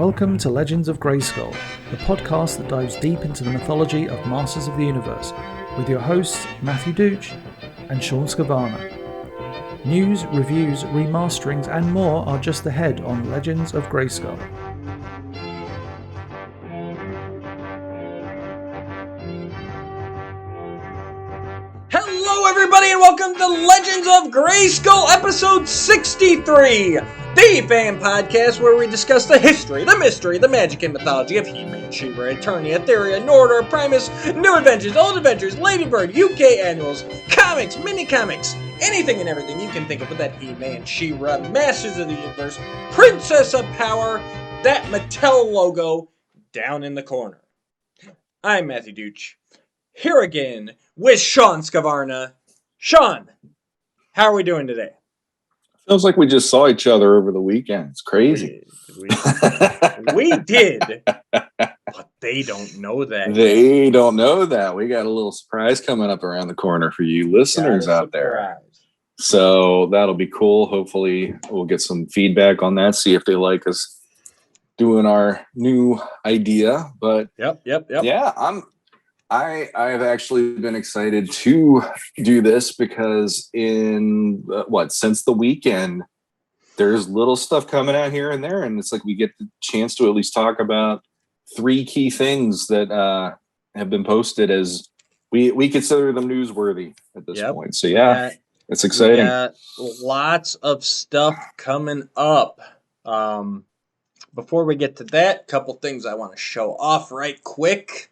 Welcome to Legends of Grayskull, the podcast that dives deep into the mythology of Masters of the Universe, with your hosts Matthew Dooch and Sean Scavana. News, reviews, remasterings and more are just ahead on Legends of Grayskull. Hello everybody and welcome to Legends of Grayskull episode 63, the fan podcast where we discuss the history, the mystery, the magic and mythology of He-Man, She-Ra, Eternia, Etheria, Nordor, Primus, New Adventures, Old Adventures, Ladybird, UK Annuals, comics, mini-comics, anything and everything you can think of with that He-Man, She-Ra, Masters of the Universe, Princess of Power, that Mattel logo down in the corner. I'm Matthew Dooch, here again with Sean Scavarna. Sean, how are we doing today? Feels like we just saw each other over the weekend. It's crazy. We did, but they don't know that. They don't know that. We got a little surprise coming up around the corner for you listeners out there. So that'll be cool. Hopefully we'll get some feedback on that, see if they like us doing our new idea. But Yep. Yeah, I've actually been excited to do this because since the weekend, there's little stuff coming out here and there, and it's like we get the chance to at least talk about three key things that have been posted as we consider them newsworthy at this point. So yeah, it's exciting. Lots of stuff coming up. Before we get to that, a couple things I want to show off right quick.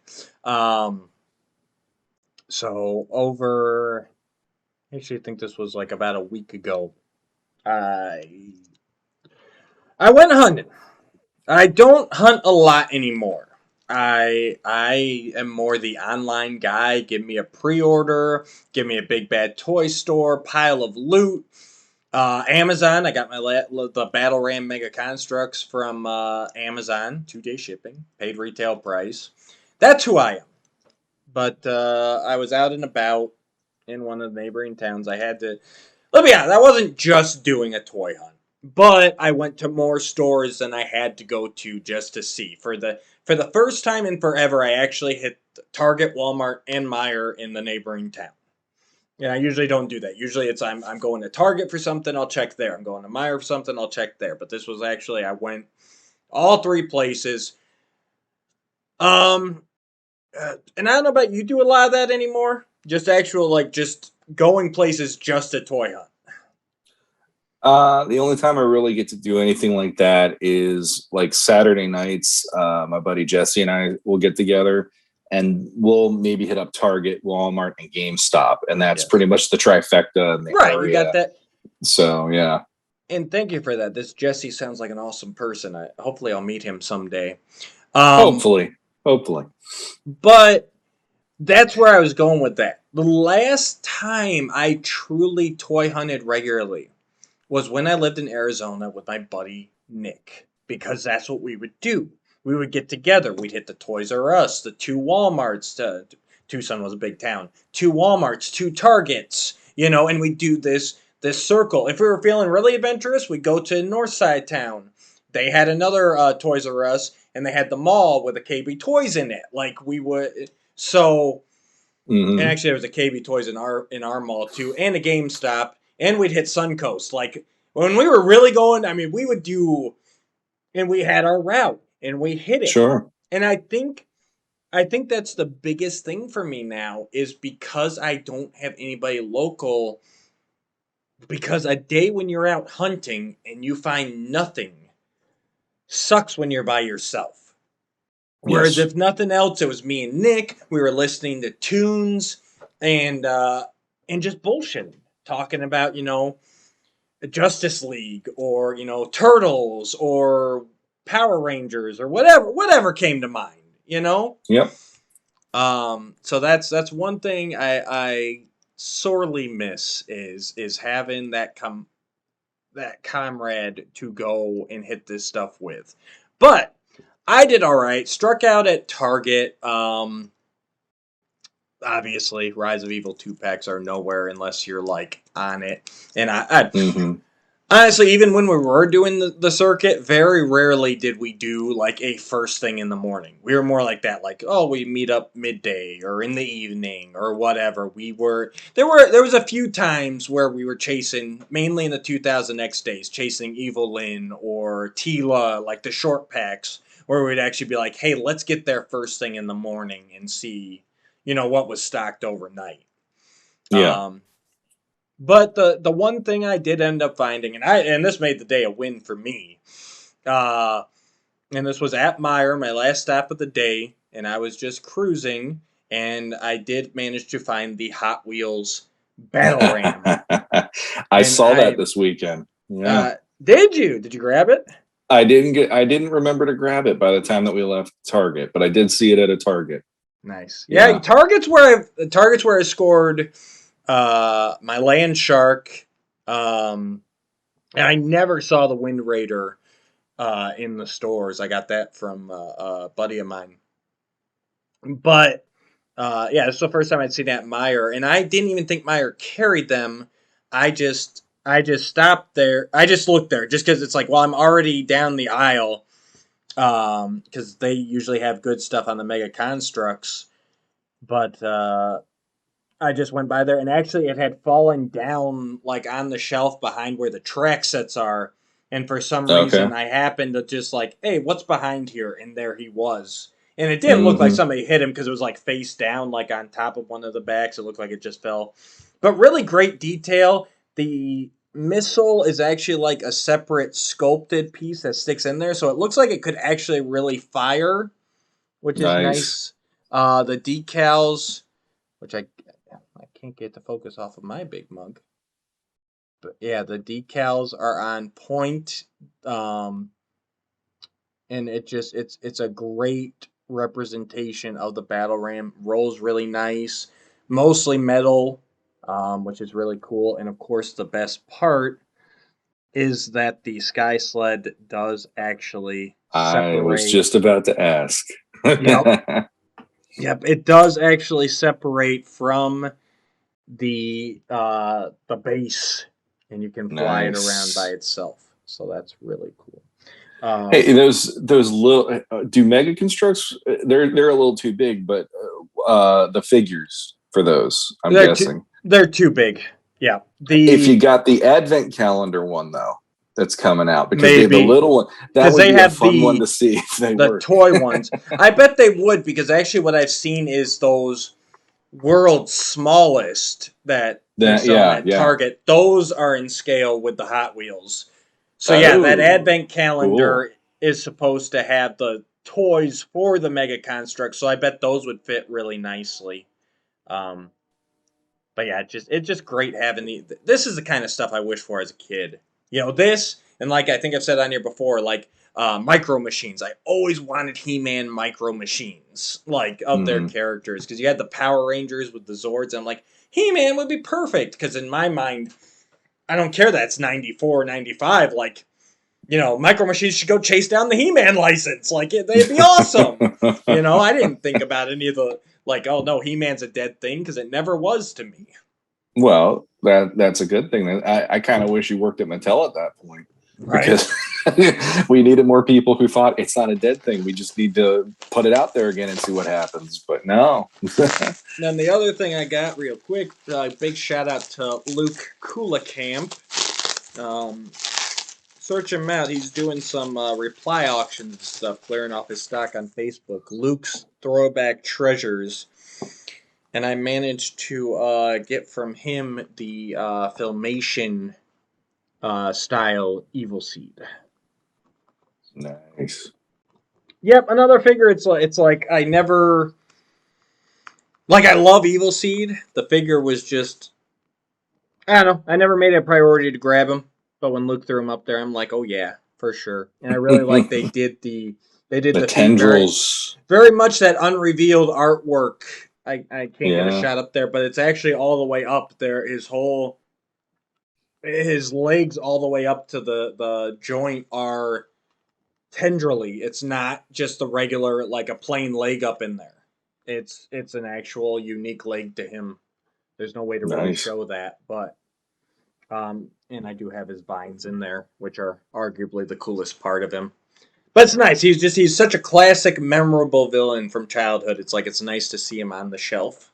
So I think this was like about a week ago. I went hunting. I don't hunt a lot anymore. I am more the online guy. Give me a pre-order. Give me a big bad toy store. Pile of loot. Amazon. I got the Battle Ram Mega Constructs from Amazon. 2-day shipping. Paid retail price. That's who I am. But I was out and about in one of the neighboring towns. I had to... Let me honest, I wasn't just doing a toy hunt. But I went to more stores than I had to go to just to see. For the first time in forever, I actually hit Target, Walmart, and Meijer in the neighboring town. Yeah, I usually don't do that. Usually it's I'm going to Target for something, I'll check there. I'm going to Meijer for something, I'll check there. But this was actually, I went all three places. And I don't know about you, do a lot of that anymore? Just just going places just to toy hunt. The only time I really get to do anything like that is like Saturday nights. My buddy Jesse and I will get together and we'll maybe hit up Target, Walmart, and GameStop. And that's pretty much the trifecta in the area. You got that. So, yeah. And thank you for that. This Jesse sounds like an awesome person. Hopefully I'll meet him someday. Hopefully. But that's where I was going with that. The last time I truly toy hunted regularly was when I lived in Arizona with my buddy Nick. Because that's what we would do. We would get together. We'd hit the Toys R Us, the 2 Walmarts. Tucson was a big town. 2 Walmarts, 2 Targets. And we'd do this circle. If we were feeling really adventurous, we'd go to Northside Town. They had another Toys R Us. And they had the mall with a KB Toys in it. Like we would, so. And actually, there was a KB Toys in our mall too, and a GameStop. And we'd hit Suncoast. Like when we were really going, we would do, and we had our route, and we hit it. Sure. And I think that's the biggest thing for me now is because I don't have anybody local. Because a day when you're out hunting and you find nothing sucks when you're by yourself. Whereas if nothing else, it was me and Nick. We were listening to tunes and just bullshitting, talking about Justice League or Turtles or Power Rangers or whatever came to mind. Yep. So that's one thing I sorely miss is having that comrade to go and hit this stuff with. But I did all right. Struck out at Target. Obviously, Rise of Evil 2-packs are nowhere unless you're like on it. And Honestly, even when we were doing the circuit, very rarely did we do like a first thing in the morning. We were more like that, like, oh, we meet up midday or in the evening or whatever. There was a few times where we were chasing, mainly in the 2000X days, chasing Evil Lyn or Tila, like the short packs, where we'd actually be like, hey, let's get there first thing in the morning and see, what was stocked overnight. Yeah. But the one thing I did end up finding, and this made the day a win for me, and this was at Meyer, my last stop of the day, and I was just cruising, and I did manage to find the Hot Wheels Battle Ram. I saw that this weekend. Yeah. Did you? Did you grab it? I didn't remember to grab it by the time that we left Target, but I did see it at a Target. Nice. Yeah. Target's where I scored my Land Shark, and I never saw the Wind Raider in the stores. I got that from a buddy of mine. But yeah, this is the first time I'd seen that at Meyer, and I didn't even think Meyer carried them. I just stopped there. I just looked there just because it's like, well, I'm already down the aisle, because they usually have good stuff on the Mega Constructs. But I just went by there, and actually it had fallen down like on the shelf behind where the track sets are. And for some reason, I happened to just like, hey, what's behind here? And there he was. And it didn't look like somebody hit him because it was like face down, like on top of one of the backs. It looked like it just fell. But really great detail. The missile is actually like a separate sculpted piece that sticks in there. So it looks like it could actually really fire, which is nice. The decals, which I can't get the focus off of my big mug. But yeah, the decals are on point. And it's a great representation of the battle ram. Rolls really nice. Mostly metal, which is really cool. And of course the best part is that the Sky Sled does actually separate. I was just about to ask. Yep, it does actually separate from the base, and you can fly it around by itself. So that's really cool. Hey, those little do Mega Constructs? They're a little too big, but the figures for those, I'm guessing they're too big. Yeah. If you got the Advent Calendar one though, that's coming out, because maybe the little one, that would be a fun one to see if they work. Toy ones. I bet they would, because actually what I've seen is those world's smallest that Target. Those are in scale with the Hot Wheels. So yeah, that Advent Calendar is supposed to have the toys for the Mega Construct, so I bet those would fit really nicely. But yeah, it's just great having this is the kind of stuff I wish for as a kid. This, and like I think I've said on here before, like Micro Machines. I always wanted He-Man Micro Machines, like of their characters, because you had the Power Rangers with the Zords, and I'm like, He-Man would be perfect, because in my mind, I don't care that it's 94, 95, like, Micro Machines should go chase down the He-Man license. Like, they'd be awesome. I didn't think about any of the, like, oh no, He-Man's a dead thing, because it never was to me. Well, that's a good thing. I kind of wish you worked at Mattel at that point. Right. Because we needed more people who thought it's not a dead thing. We just need to put it out there again and see what happens. But no. Then the other thing I got real quick, big shout out to Luke Kulikamp. Search him out. He's doing some reply auctions and stuff, clearing off his stock on Facebook. Luke's Throwback Treasures. And I managed to get from him the Filmation style Evil Seed. Nice. Yep, another figure. It's like I never, like, I love Evil Seed. The figure was just, I don't know. I never made it a priority to grab him, but when Luke threw him up there, I'm like, oh yeah, for sure. And I really like they did the tendrils, very much that unrevealed artwork. I can't get a shot up there, but it's actually all the way up there. His legs all the way up to the joint are tendrily. It's not just the regular, like a plain leg up in there. It's an actual unique leg to him. There's no way to really show that, but And I do have his vines in there, which are arguably the coolest part of him. But it's nice. He's such a classic, memorable villain from childhood. It's nice to see him on the shelf.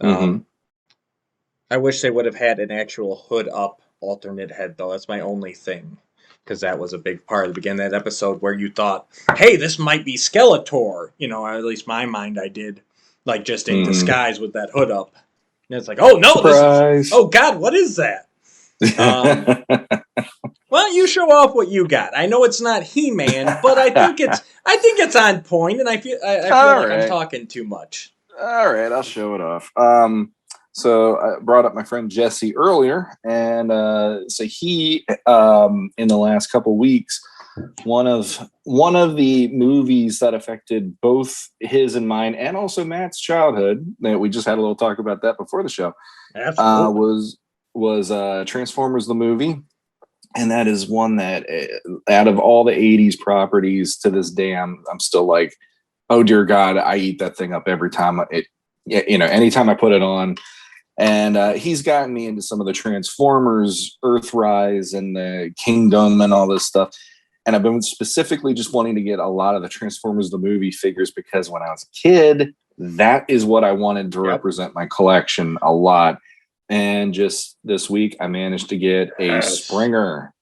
Mm-hmm. I wish they would have had an actual hood up alternate head though. That's my only thing. Because that was a big part of the beginning of that episode where you thought, hey, this might be Skeletor. You know, or at least my mind I did. Like just in disguise with that hood up. And it's like, oh no, Surprise. oh God, what is that? Well, you show off what you got. I know it's not He-Man, but I think it's on point, and I feel like I'm talking too much. All right, I'll show it off. So I brought up my friend Jesse earlier, and so he in the last couple weeks, one of the movies that affected both his and mine, and also Matt's childhood. We just had a little talk about that before the show. Was Transformers the movie. And that is one that, out of all the 80s properties to this day, I'm still like, oh dear God, I eat that thing up every time anytime I put it on. And he's gotten me into some of the Transformers, Earthrise, and the Kingdom, and all this stuff. And I've been specifically just wanting to get a lot of the Transformers the movie figures because when I was a kid, that is what I wanted to represent my collection a lot. And just this week, I managed to get a Springer,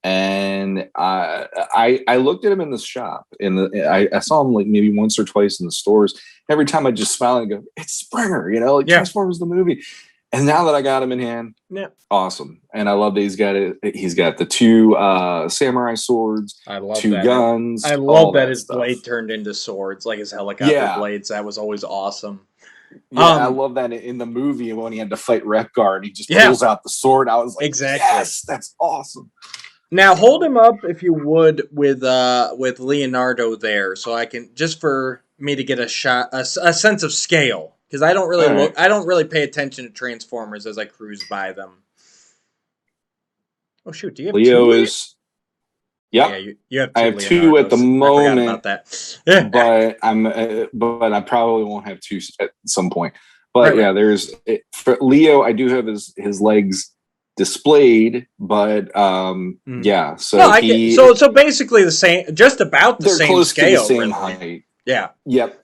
and I looked at him in the shop. I saw him like maybe once or twice in the stores. Every time I just smile and go, "It's Springer," Transformers the movie. And now that I got him in hand, awesome. And I love that he's got the two samurai swords, I love two that. guns. I love that his blade turned into swords, like his helicopter blades. That was always awesome. Yeah, I love that in the movie when he had to fight Repguard, he just pulls out the sword. I was like, yes, that's awesome. Now hold him up if you would with Leonardo there, so I can just for me to get a sense of scale, because I don't really pay attention to Transformers as I cruise by them. Oh shoot, do you have Leo two? Is yeah, you have two. I have two at the moment. I forgot about that. but I probably won't have two at some point. But there's for Leo. I do have his legs displayed, but So so basically the same, just about the same close scale, to the same really. height. Yeah. Yep.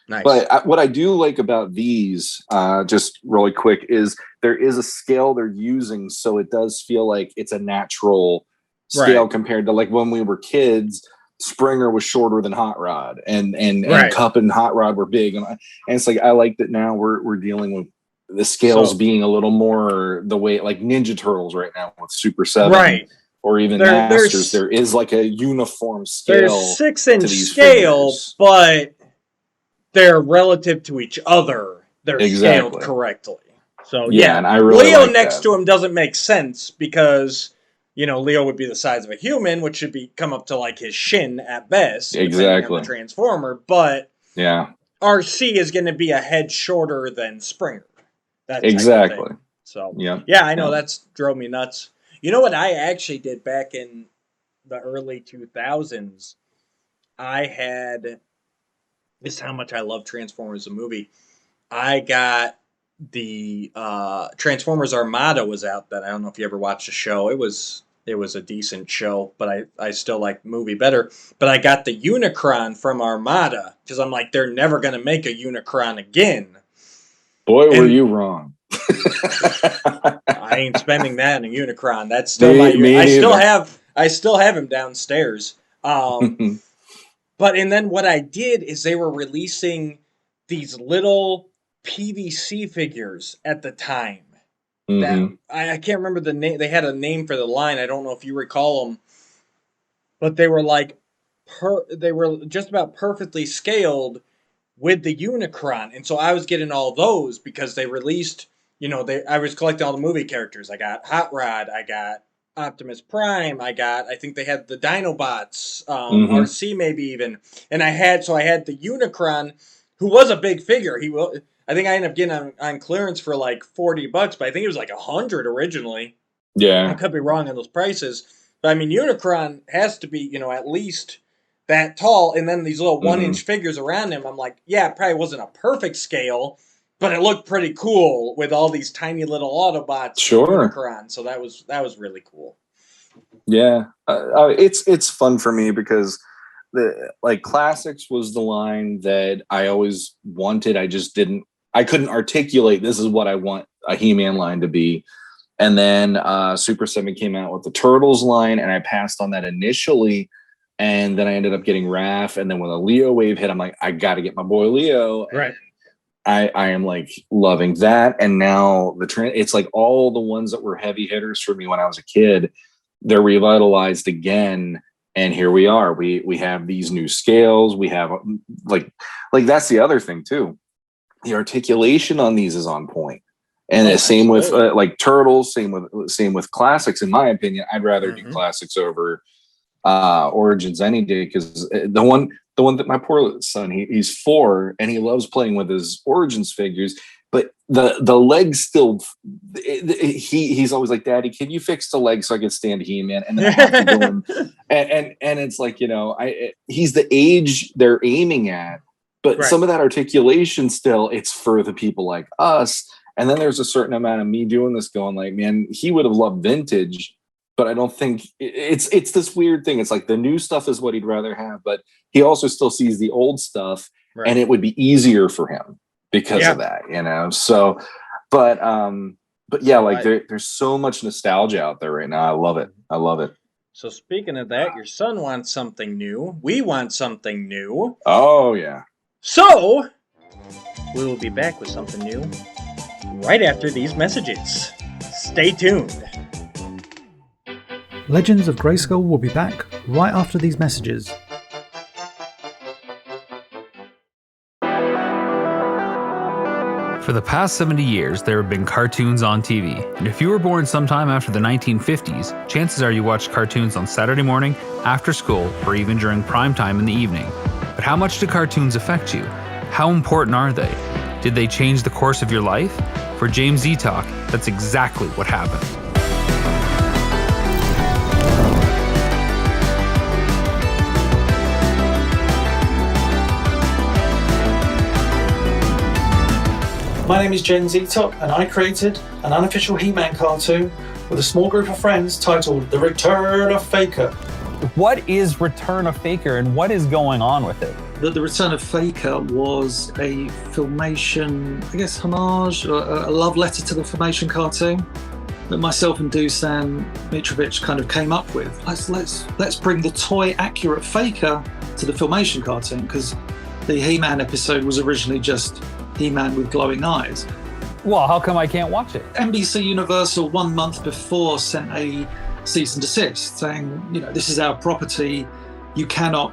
Nice. But what I do like about these, just really quick, is there is a scale they're using, so it does feel like it's a natural scale compared to like when we were kids. Springer was shorter than Hot Rod, and Cup and Hot Rod were big, and it's like I like that now we're dealing with the scales being a little more the way like Ninja Turtles right now with Super 7, or even Masters. There is like a uniform scale. There's 6-inch scale, but they're relative to each other. They're scaled correctly. So and I really Leo like next that. to him doesn't make sense because Leo would be the size of a human, which should come up to like his shin at best, depending on the Transformer. But RC is going to be a head shorter than Springer. That exactly. So I know that's drove me nuts. You know what I actually did back in the early 2000s? I had this is how much I love Transformers the movie. I got the Transformers Armada was out then. I don't know if you ever watched the show. It was a decent show, but I still like the movie better. But I got the Unicron from Armada because I'm like, they're never going to make a Unicron again. Boy, were you wrong. I ain't spending that in a Unicron. That's still I still have him downstairs. But and then what I did is they were releasing these little PVC figures at the time. That I can't remember the name. They had a name for the line. I don't know if you recall them, but they were like they were just about perfectly scaled with the Unicron, and so I was getting all those because they released. I was collecting all the movie characters. I got Hot Rod. I got Optimus Prime. I think they had the Dinobots, RC maybe even, and I had the Unicron, who was a big figure. I think I ended up getting on clearance for like $40, but I think it was like $100 originally. Yeah, I could be wrong on those prices, but I mean Unicron has to be at least that tall, and then these little 1-inch figures around him. I'm like, it probably wasn't a perfect scale, but it looked pretty cool with all these tiny little Autobots. Sure. So that was really cool. Yeah, it's fun for me because the classics was the line that I always wanted. I couldn't articulate this is what I want a He-Man line to be. And then Super 7 came out with the Turtles line, and I passed on that initially. And then I ended up getting Raph. And then when the Leo wave hit, I'm like, I got to get my boy Leo. Right. I am like loving that. And now it's like all the ones that were heavy hitters for me when I was a kid, they're revitalized again. And here we are. We have these new scales. We have like that's the other thing too. The articulation on these is on point. And the same with like Turtles, same with classics. In my opinion, I'd rather do classics over Origins any day, because the one that my poor son, he's 4 and he loves playing with his Origins figures, but the legs still he's always like, Daddy, can you fix the legs so I can stand He-Man? And then I have to go and it's like, he's the age they're aiming at, but some of that articulation still, it's for the people like us. And then there's a certain amount of me doing this going like, man, he would have loved vintage, but I don't think it's this weird thing. It's like the new stuff is what he'd rather have, but he also still sees the old stuff, and it would be easier for him because of that, So, but yeah, like there's so much nostalgia out there right now. I love it. I love it. So speaking of that, your son wants something new. We want something new. Oh yeah. So we will be back with something new right after these messages. Stay tuned. Legends of Grayskull will be back right after these messages. For the past 70 years, there have been cartoons on TV. And if you were born sometime after the 1950s, chances are you watched cartoons on Saturday morning, after school, or even during prime time in the evening. But how much do cartoons affect you? How important are they? Did they change the course of your life? For James Z Talk, that's exactly what happened. My name is Jen Zetok, and I created an unofficial He-Man cartoon with a small group of friends titled The Return of Faker. What is Return of Faker and what is going on with it? The Return of Faker was a Filmation, I guess, homage, or a love letter to the Filmation cartoon that myself and Dusan Mitrovic kind of came up with. Let's bring the toy accurate Faker to the Filmation cartoon, because the He-Man episode was originally just He-Man with glowing eyes. Well, how come I can't watch it? NBC Universal 1 month before sent a cease and desist saying, this is our property, you cannot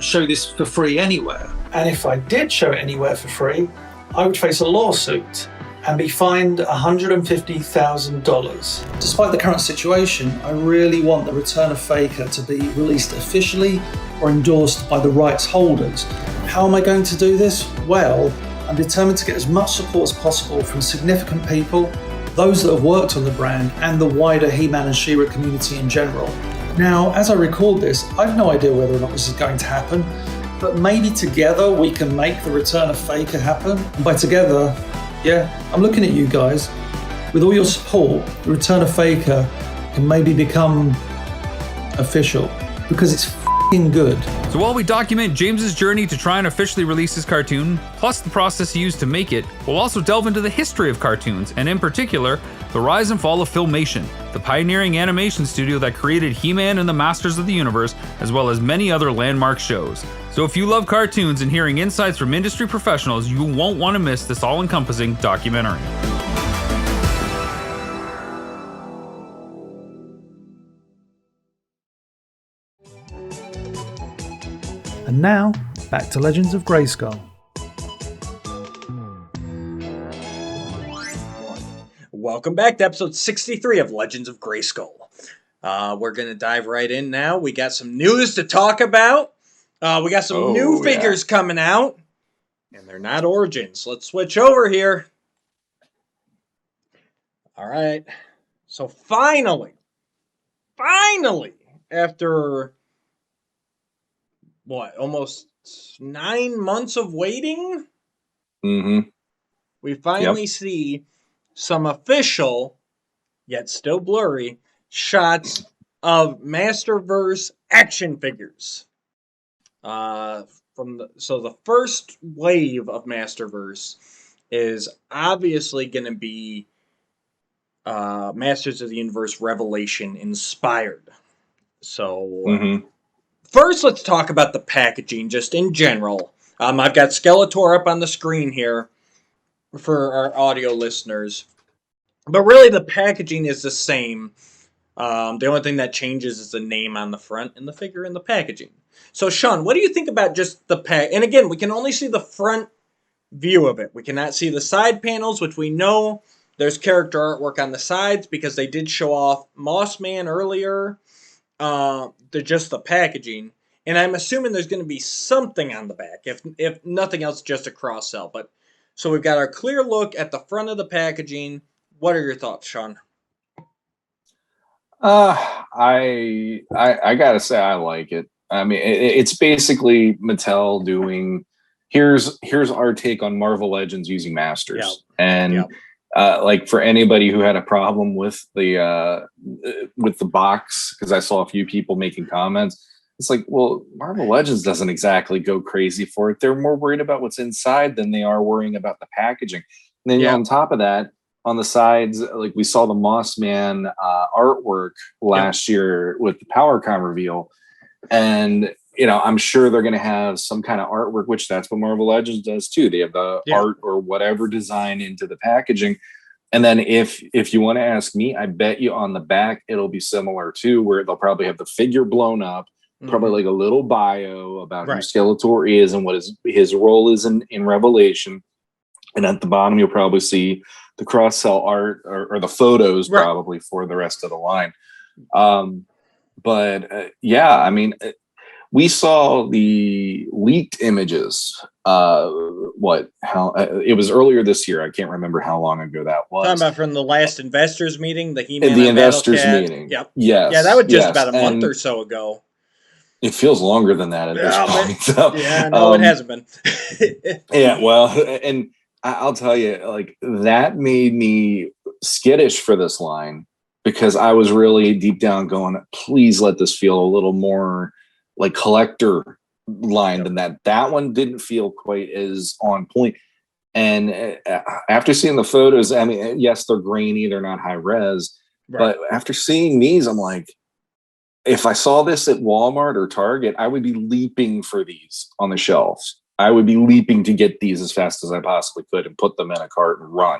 show this for free anywhere. And if I did show it anywhere for free, I would face a lawsuit and be fined $150,000. Despite the current situation, I really want the Return of Faker to be released officially or endorsed by the rights holders. How am I going to do this? Well, I'm determined to get as much support as possible from significant people, those that have worked on the brand, and the wider He-Man and She-Ra community in general. Now, as I record this, I have no idea whether or not this is going to happen, but maybe together we can make the Return of Faker happen. And by together, I'm looking at you guys. With all your support, the Return of Faker can maybe become official, because it's f***ing good. So while we document James's journey to try and officially release his cartoon, plus the process he used to make it, we'll also delve into the history of cartoons, and in particular, the rise and fall of Filmation, the pioneering animation studio that created He-Man and the Masters of the Universe, as well as many other landmark shows. So if you love cartoons and hearing insights from industry professionals, you won't want to miss this all-encompassing documentary. And now, back to Legends of Grayskull. Welcome back to episode 63 of Legends of Grayskull. We're going to dive right in now. We got some news to talk about. We got some new figures coming out. And they're not Origins. Let's switch over here. All right. So finally, after almost 9 months of waiting? Mm-hmm. we finally see some official, yet still blurry, shots of Masterverse action figures. So the first wave of Masterverse is obviously going to be Masters of the Universe Revelation inspired. So first, let's talk about the packaging, just in general. I've got Skeletor up on the screen here for our audio listeners. But really, the packaging is the same. The only thing that changes is the name on the front and the figure in the packaging. So, Sean, what do you think about just the pack? And again, we can only see the front view of it. We cannot see the side panels, which we know there's character artwork on the sides because they did show off Mossman earlier. They're just the packaging. And I'm assuming there's going to be something on the back, if nothing else, just a cross-sell. But so we've got our clear look at the front of the packaging. What are your thoughts, Sean? I gotta say I like it. I mean, it's basically Mattel doing here's our take on Marvel Legends using Masters, and like for anybody who had a problem with the box, because I saw a few people making comments. It's like, well, Marvel Legends doesn't exactly go crazy for it. They're more worried about what's inside than they are worrying about the packaging. And then on top of that, on the sides, like we saw the Mossman artwork last year with the PowerCon reveal. And, you know, I'm sure they're going to have some kind of artwork, which that's what Marvel Legends does too. They have the art or whatever design into the packaging. And then if you want to ask me, I bet you on the back, it'll be similar too, where they'll probably have the figure blown up, probably like a little bio about who Skeletor is and what his role is in Revelation. And at the bottom, you'll probably see the cross-sell art or the photos probably for the rest of the line. Yeah, I mean, we saw the leaked images. It was earlier this year. I can't remember how long ago that was. Talking about from the last investors meeting, the He-Man the investors meeting. Yep. Yes. Yeah, that was just about a month or so ago. It feels longer than that at this point. So, it hasn't been. Yeah, well, and I'll tell you, like, that made me skittish for this line because I was really deep down going, please let this feel a little more like collector line than that. That one didn't feel quite as on point. And after seeing the photos, I mean, yes, they're grainy, they're not high res, but after seeing these, I'm like, if I saw this at Walmart or Target, I would be leaping for these on the shelves. I would be leaping to get these as fast as I possibly could and put them in a cart and run.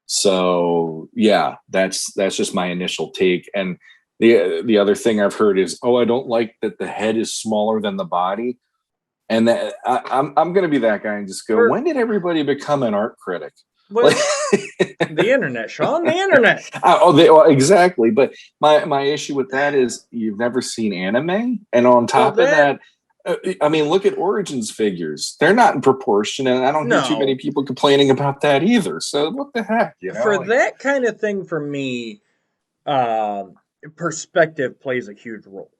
So yeah, that's just my initial take. And the other thing I've heard is, I don't like that the head is smaller than the body. And that I'm going to be that guy and just go, when did everybody become an art critic? Well, the internet, Sean, the internet. Exactly. But my issue with that is you've never seen anime. And on top of that, I mean, look at Origins figures. They're not in proportion. And I don't hear too many people complaining about that either. So what the heck? You know? For that kind of thing, for me, perspective plays a huge role.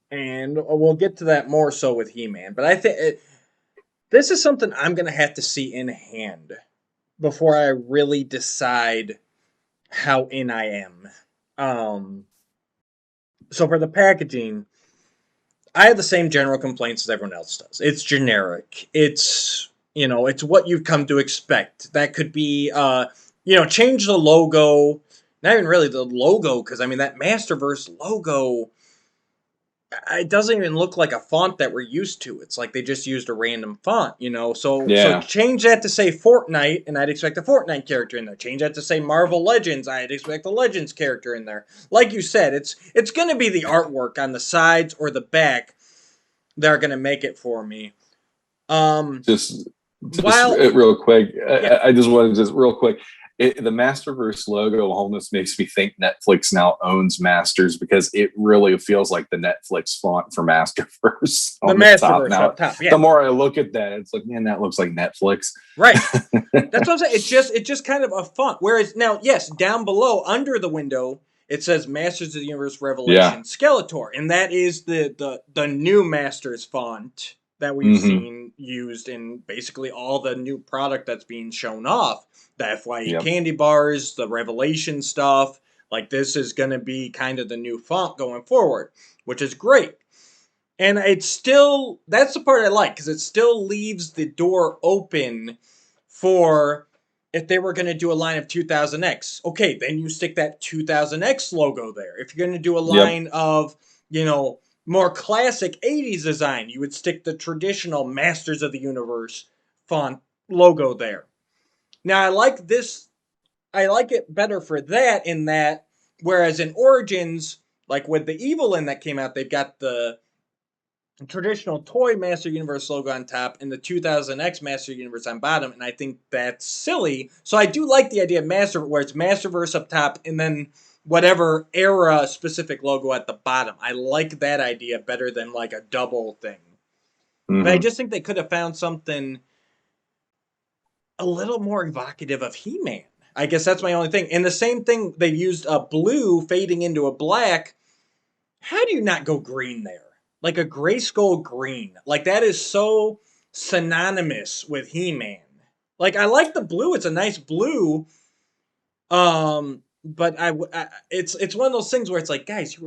And we'll get to that more so with He-Man. But I think this is something I'm going to have to see in hand before I really decide how in I am. So for the packaging, I have the same general complaints as everyone else does. It's generic. It's, it's what you've come to expect. That could be, change the logo. Not even really the logo, because, I mean, that Masterverse logo, it doesn't even look like a font that we're used to. It's like they just used a random font, So change that to say Fortnite, and I'd expect a Fortnite character in there. Change that to say Marvel Legends, I'd expect the Legends character in there. Like you said, it's going to be the artwork on the sides or the back that are going to make it for me. Just real quick, I just wanted to real quick. The Masterverse logo almost makes me think Netflix now owns Masters because it really feels like the Netflix font for Masterverse. The Masterverse on top. The more I look at that, it's like, man, that looks like Netflix. Right. That's what I'm saying. It's just kind of a font. Whereas now, yes, down below under the window, it says Masters of the Universe Revelation Skeletor, and that is the new Masters font that we've seen used in basically all the new product that's being shown off. The FYE candy bars, the Revelation stuff. Like, this is going to be kind of the new font going forward, which is great. And it's still, that's the part I like, because it still leaves the door open for, if they were going to do a line of 2000X, okay, then you stick that 2000X logo there. If you're going to do a line of, you know, more classic 80s design, you would stick the traditional Masters of the Universe font logo there. Now, I like this, I like it better for that, in that, whereas in Origins, like with the Evelyn that came out, they've got the traditional toy Master Universe logo on top and the 2000X Master Universe on bottom, and I think that's silly. So I do like the idea of where it's Masterverse up top and then whatever era specific logo at the bottom. I like that idea better than like a double thing. But I just think they could have found something a little more evocative of He-Man. I guess that's my only thing. And the same thing, they used a blue fading into a black. How do you not go green there? Like a Grayskull green. Like, that is so synonymous with He-Man. Like, I like the blue. It's a nice blue. But it's one of those things where it's like, guys,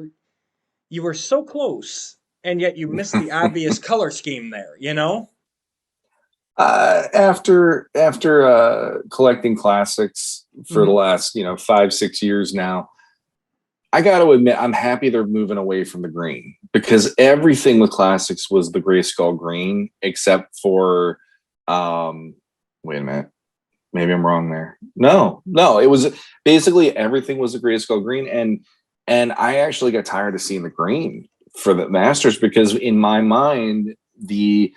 you were so close, and yet you missed the obvious color scheme there, you know? After collecting classics for the last 5-6 years now, I got to admit, I'm happy they're moving away from the green, because everything with classics was the Grayskull green, except for, wait a minute, maybe I'm wrong there. No, it was basically everything was the Grayskull green, and I actually got tired of seeing the green for the Masters, because in my mind, the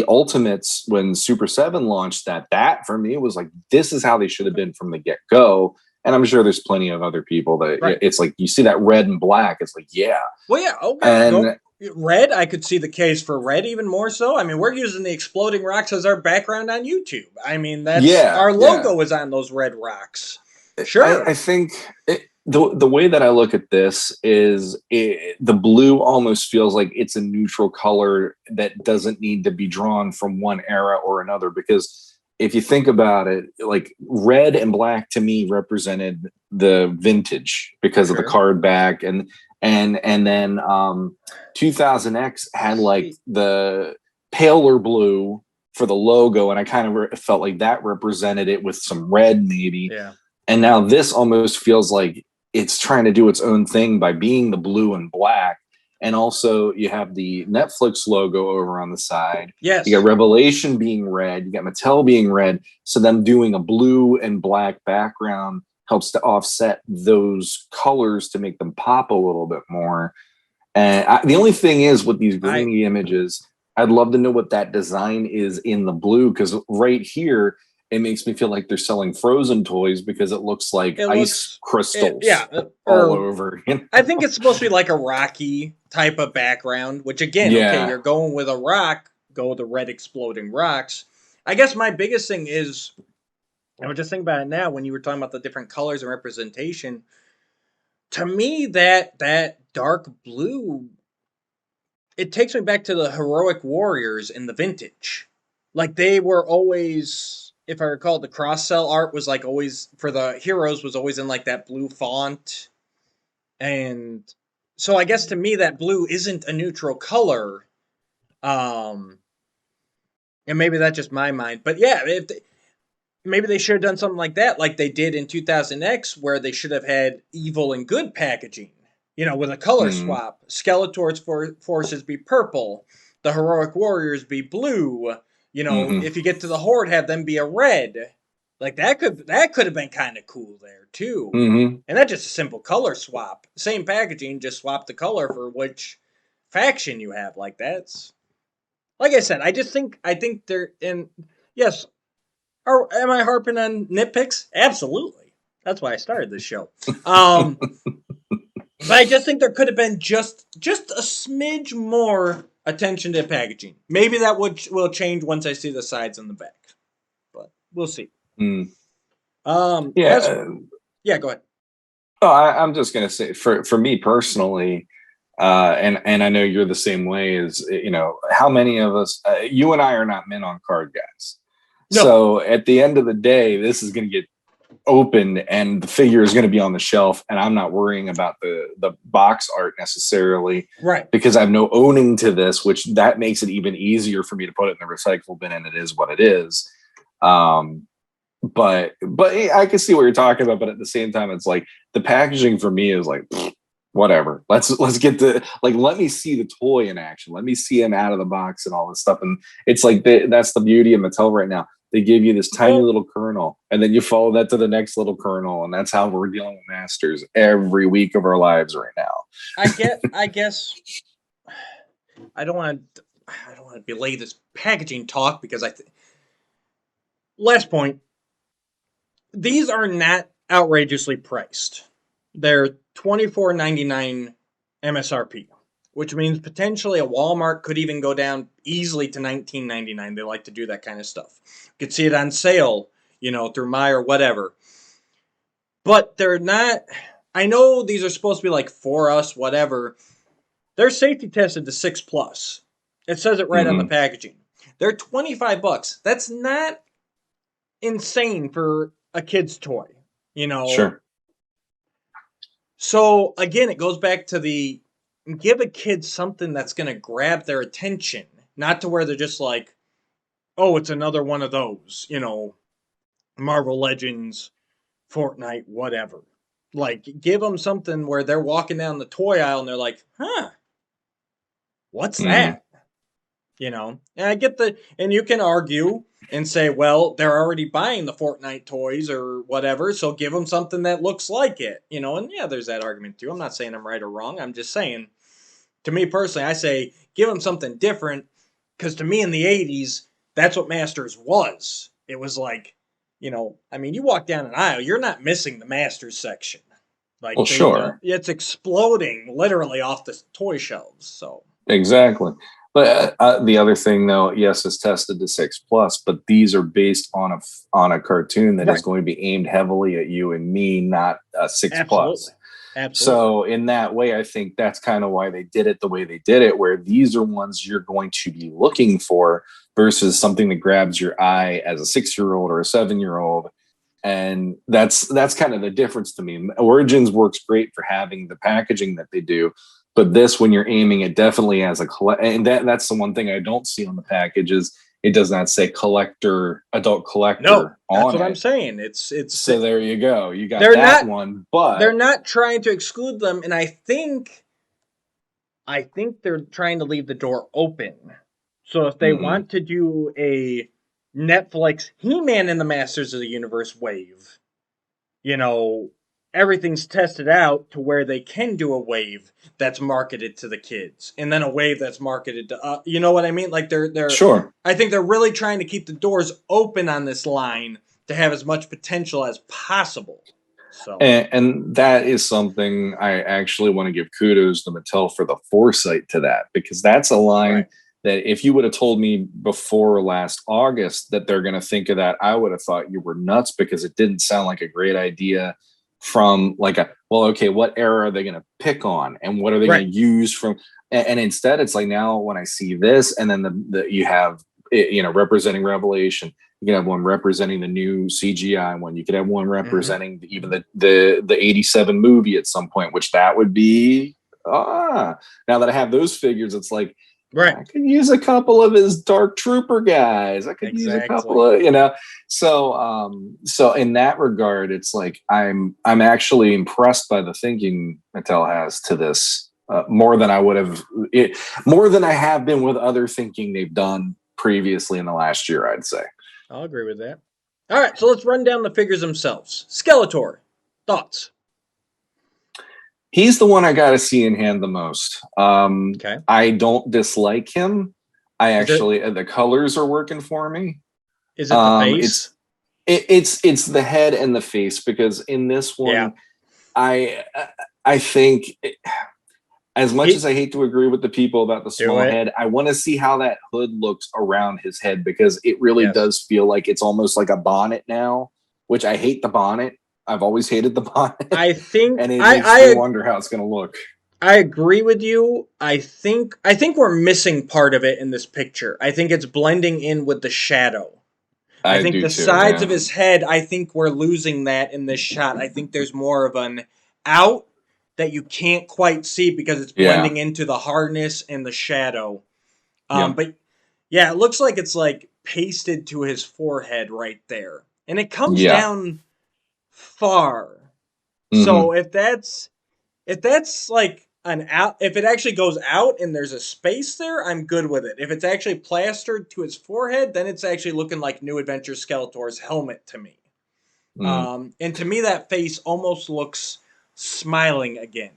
Ultimates, when Super 7 launched that for me was like, this is how they should have been from the get-go. And I'm sure there's plenty of other people that it's like, you see that red and black, it's like, yeah. Well, yeah, okay. And red, I could see the case for red even more so. I mean, we're using the exploding rocks as our background on YouTube. I mean, that's our logo is on those red rocks. Sure. I think the way that I look at this is the blue almost feels like it's a neutral color that doesn't need to be drawn from one era or another, because if you think about it, like red and black to me represented the vintage because of the card back, and then 2000X had like the paler blue for the logo, and I kind of felt like that represented it with some red maybe. Yeah. And now this almost feels like it's trying to do its own thing by being the blue and black. And also you have the Netflix logo over on the side. Yes. You got Revelation being red. You got Mattel being red. So them doing a blue and black background helps to offset those colors to make them pop a little bit more. And the only thing is with these grainy images, I'd love to know what that design is in the blue, because right here, it makes me feel like they're selling Frozen toys, because it looks like ice crystals all over. I think it's supposed to be like a rocky type of background, which again, okay, you're going with a rock, go with the red exploding rocks. I guess my biggest thing is, I was just thinking about it now when you were talking about the different colors and representation. To me, that dark blue, it takes me back to the heroic warriors in the vintage. Like, they were always, if I recall, the cross-cell art was like always, for the heroes, was always in like that blue font. And so I guess to me that blue isn't a neutral color. And maybe that's just my mind. But yeah, maybe they should have done something like that, like they did in 2000X, where they should have had evil and good packaging. You know, with a color swap. Skeletor's forces be purple. The heroic warriors be blue. You know, if you get to the Horde, have them be a red. Like, that could have been kind of cool there, too. And that's just a simple color swap. Same packaging, just swap the color for which faction you have. Like, that's... Like I said, I think they're in... Yes. Am I harping on nitpicks? Absolutely. That's why I started this show. But I just think there could have been just a smidge more attention to packaging. Maybe that will change once I see the sides and the back. But we'll see. Yeah, go ahead. Oh, I'm just gonna say, for me personally, And I know you're the same way. As how many of us? You and I are not men on card guys. No. So at the end of the day, this is going to get opened, and the figure is going to be on the shelf, and I'm not worrying about the box art necessarily, right? Because I have no owning to this, which that makes it even easier for me to put it in the recycle bin, and it is what it is. But I can see what you're talking about. But at the same time, it's like the packaging for me is like, whatever. Let's get let me see the toy in action. Let me see him out of the box and all this stuff. And it's like that's the beauty of Mattel right now. They give you this tiny little kernel, and then you follow that to the next little kernel, and that's how we're dealing with Masters every week of our lives right now. I guess I don't want to belay this packaging talk because last point. These are not outrageously priced. They're $24.99 MSRP, which means potentially a Walmart could even go down easily to $19.99. They like to do that kind of stuff. You could see it on sale, through My or whatever. But they're not. I know these are supposed to be like for us, whatever. They're safety tested to 6+. It says it right on the packaging. They're $25. That's not insane for a kid's toy, Sure. So again, it goes back to give a kid something that's going to grab their attention, not to where they're just like, oh, it's another one of those, Marvel Legends, Fortnite, whatever. Like, give them something where they're walking down the toy aisle and they're like, huh, what's that? And I get and you can argue and say, well, they're already buying the Fortnite toys or whatever, so give them something that looks like it, and yeah, there's that argument too. I'm not saying I'm right or wrong. I'm just saying, to me personally, I say give them something different, because to me in the 80s, that's what Masters was. It was like, you walk down an aisle, you're not missing the Masters section. Like, well, sure. It's exploding literally off the toy shelves, so. Exactly. But the other thing, though, yes, it's tested to 6+, but these are based on a cartoon that is going to be aimed heavily at you and me, not a 6+. Absolutely. So in that way, I think that's kind of why they did it the way they did it, where these are ones you're going to be looking for versus something that grabs your eye as a 6-year-old or a 7-year-old. And that's kind of the difference to me. Origins works great for having the packaging that they do. But this, when you're aiming it definitely as and that's the one thing I don't see on the package is it does not say adult collector. No, that's what I'm saying. It's so there you go. You got that one, but they're not trying to exclude them, and I think they're trying to leave the door open. So if they want to do a Netflix He-Man in the Masters of the Universe wave, everything's tested out to where they can do a wave that's marketed to the kids, and then a wave that's marketed to you know what I mean? Like they're sure. I think they're really trying to keep the doors open on this line to have as much potential as possible. So and that is something I actually want to give kudos to Mattel for the foresight to that, because that's a line that if you would have told me before last August that they're going to think of that, I would have thought you were nuts, because it didn't sound like a great idea from like what era are they going to pick on and what are they going to use from, and instead it's like, now when I see this, and then the you have representing Revelation, you can have one representing the new CGI one, you could have one representing even the 87 movie at some point, which that would be now that I have those figures, it's like, I could use a couple of his Dark Trooper guys. I could use a couple of, so in that regard, it's like I'm actually impressed by the thinking Mattel has to this, more than I have been with other thinking they've done previously in the last year, I'd say. I'll agree with that. All right, so let's run down the figures themselves. Skeletor, thoughts? He's the one I got to see in hand the most. Okay. I don't dislike him. The colors are working for me. Is it the face? It's the head and the face, because in this one, I think as much as I hate to agree with the people about the small head, I want to see how that hood looks around his head, because it really does feel like it's almost like a bonnet now, which I hate the bonnet. I've always hated the bonnet. I think, and it makes me wonder how it's going to look. I agree with you. I think we're missing part of it in this picture. I think it's blending in with the shadow. I I think do the too. sides Yeah. of his head, I think we're losing that in this shot. I think there's more of an out that you can't quite see because it's Yeah. blending into the hardness and the shadow. Yep. But yeah, it looks like it's like pasted to his forehead right there. And it comes Yeah. down far. Hmm. So if that's like an out, if it actually goes out and there's a space there, I'm good with it. If it's actually plastered to his forehead, then it's actually looking like New Adventure Skeletor's helmet to me. And to me, that face almost looks smiling again,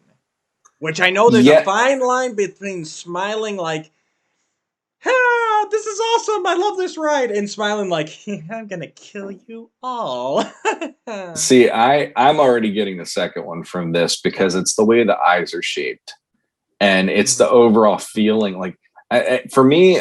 which I know there's a Yeah. fine line between smiling like, ah, this is awesome, I love this ride, and smiling like, I'm gonna kill you all. See, I'm already getting the second one from this because it's the way the eyes are shaped, and it's the overall feeling. Like for me,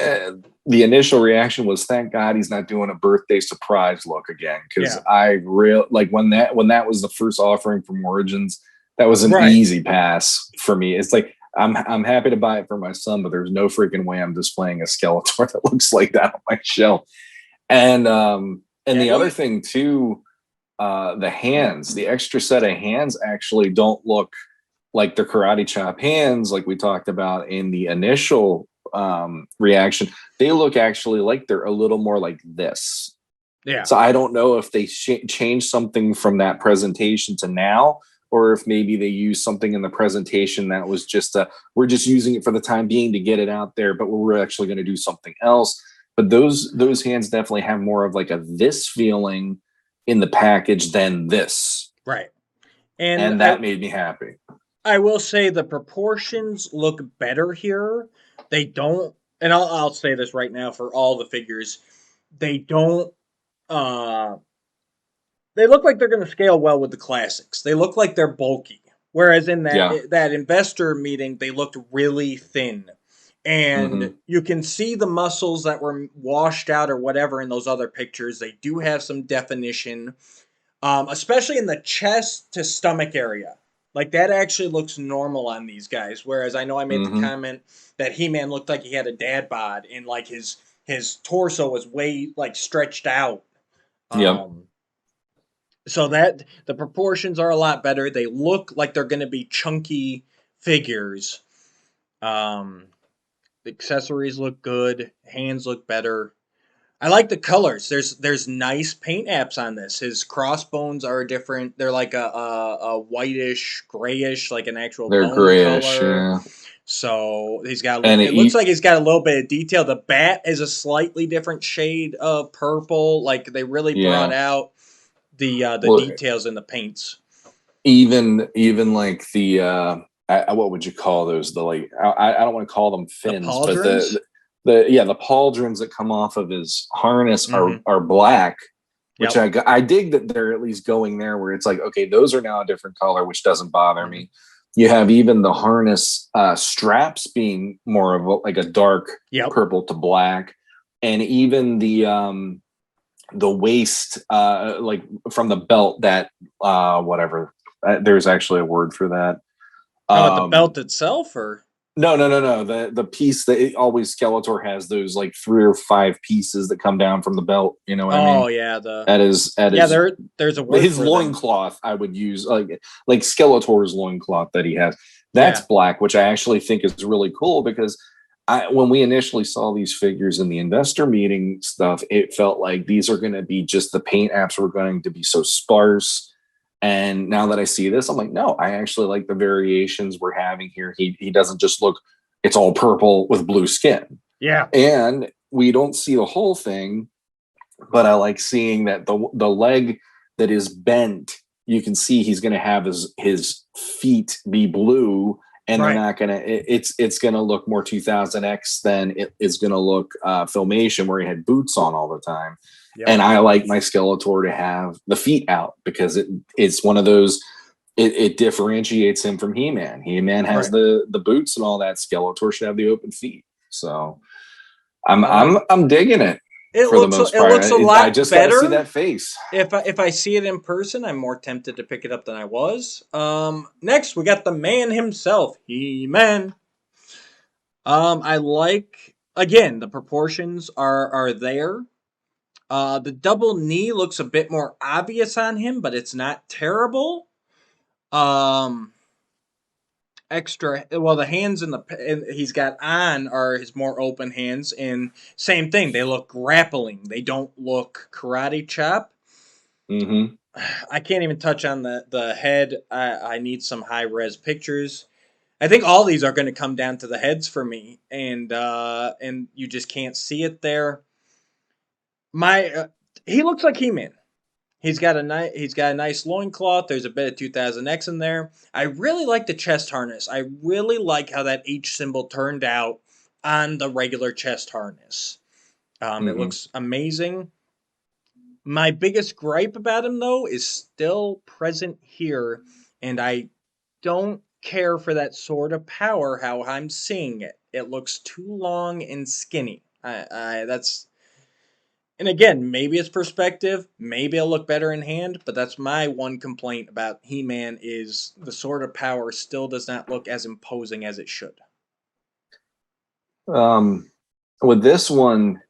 the initial reaction was, "Thank God he's not doing a birthday surprise look again." Because Yeah. I real like when that was the first offering from Origins, that was an Right. easy pass for me. It's like I'm happy to buy it for my son, but there's no freaking way I'm displaying a Skeletor that looks like that on my shelf. And Yeah, the other thing too. The hands, the extra set of hands actually don't look like the karate chop hands like we talked about in the initial reaction. They look actually like they're a little more like this. yeah. So I don't know if they changed something from that presentation to now, or if maybe they used something in the presentation that was just we're just using it for the time being to get it out there, but we're actually going to do something else. But those hands definitely have more of like a this feeling in the package than this, Right. And and that made me happy. I will say the proportions look better here. They don't, and I'll say this right now for all the figures, they don't. Uh, they look like they're going to scale well with the classics. They look like they're bulky, whereas in Yeah. that investor meeting, they looked really thin, and you can see the muscles that were washed out or whatever in those other pictures. They do have some definition, especially in the chest to stomach area. Like that actually looks normal on these guys. Whereas I know I made the comment that He-Man looked like he had a dad bod and like his torso was way like stretched out. Yep. So that the proportions are a lot better. They look like they're going to be chunky figures. The accessories look good. Hands look better. I like the colors. There's nice paint apps on this. His crossbones are different. They're like a whitish, grayish, like an actual They're bone grayish, color. yeah. So he's got. And It looks like he's got a little bit of detail. The bat is a slightly different shade of purple. Like they really brought out the details in the paints. Even like the what would you call those? The like I don't want to call them fins, but the pauldrons that come off of his harness are black, which I dig that they're at least going there where it's like, okay, those are now a different color, which doesn't bother me. You have even the harness straps being more of like a dark purple to black, and even the waist like from the belt that whatever there's actually a word for that. The belt itself, or no, the piece that always Skeletor has, those like 3 or 5 pieces that come down from the belt, you know what I mean? Oh yeah, there's a word his for loincloth. I would use like Skeletor's loincloth that he has. That's black, which I actually think is really cool because when we initially saw these figures in the investor meeting stuff, it felt like these are going to be just the paint apps were going to be so sparse. And now that I see this, I'm like, no, I actually like the variations we're having here. He doesn't just look, it's all purple with blue skin. Yeah. And we don't see the whole thing, but I like seeing that the leg that is bent, you can see he's going to have his feet be blue, and they're not going to, it's going to look more 2000X than it is going to look Filmation where he had boots on all the time. Yep. And I like my Skeletor to have the feet out because it's one of those, it differentiates him from He-Man. He-Man has the boots and all that. Skeletor should have the open feet. So I'm digging it. for the most It part. looks a I lot just got to see better. that face. If I see it in person, I'm more tempted to pick it up than I was. Next we got the man himself, He-Man. I like, again, the proportions are there. The double knee looks a bit more obvious on him, but it's not terrible. Um, the hands and he's got on are his more open hands, and same thing. They look grappling. They don't look karate chop. Mm-hmm. I can't even touch on the head. I need some high res pictures. I think all these are going to come down to the heads for me, and you just can't see it there. He looks like He-Man. He's got a nice loincloth. There's a bit of 2000X in there. I really like the chest harness. I really like how that H symbol turned out on the regular chest harness. It looks amazing. My biggest gripe about him, though, is still present here, and I don't care for that sort of power how I'm seeing it. It looks too long and skinny. And again, maybe it's perspective, maybe it'll look better in hand, but that's my one complaint about He-Man is the sword of power still does not look as imposing as it should. With this one,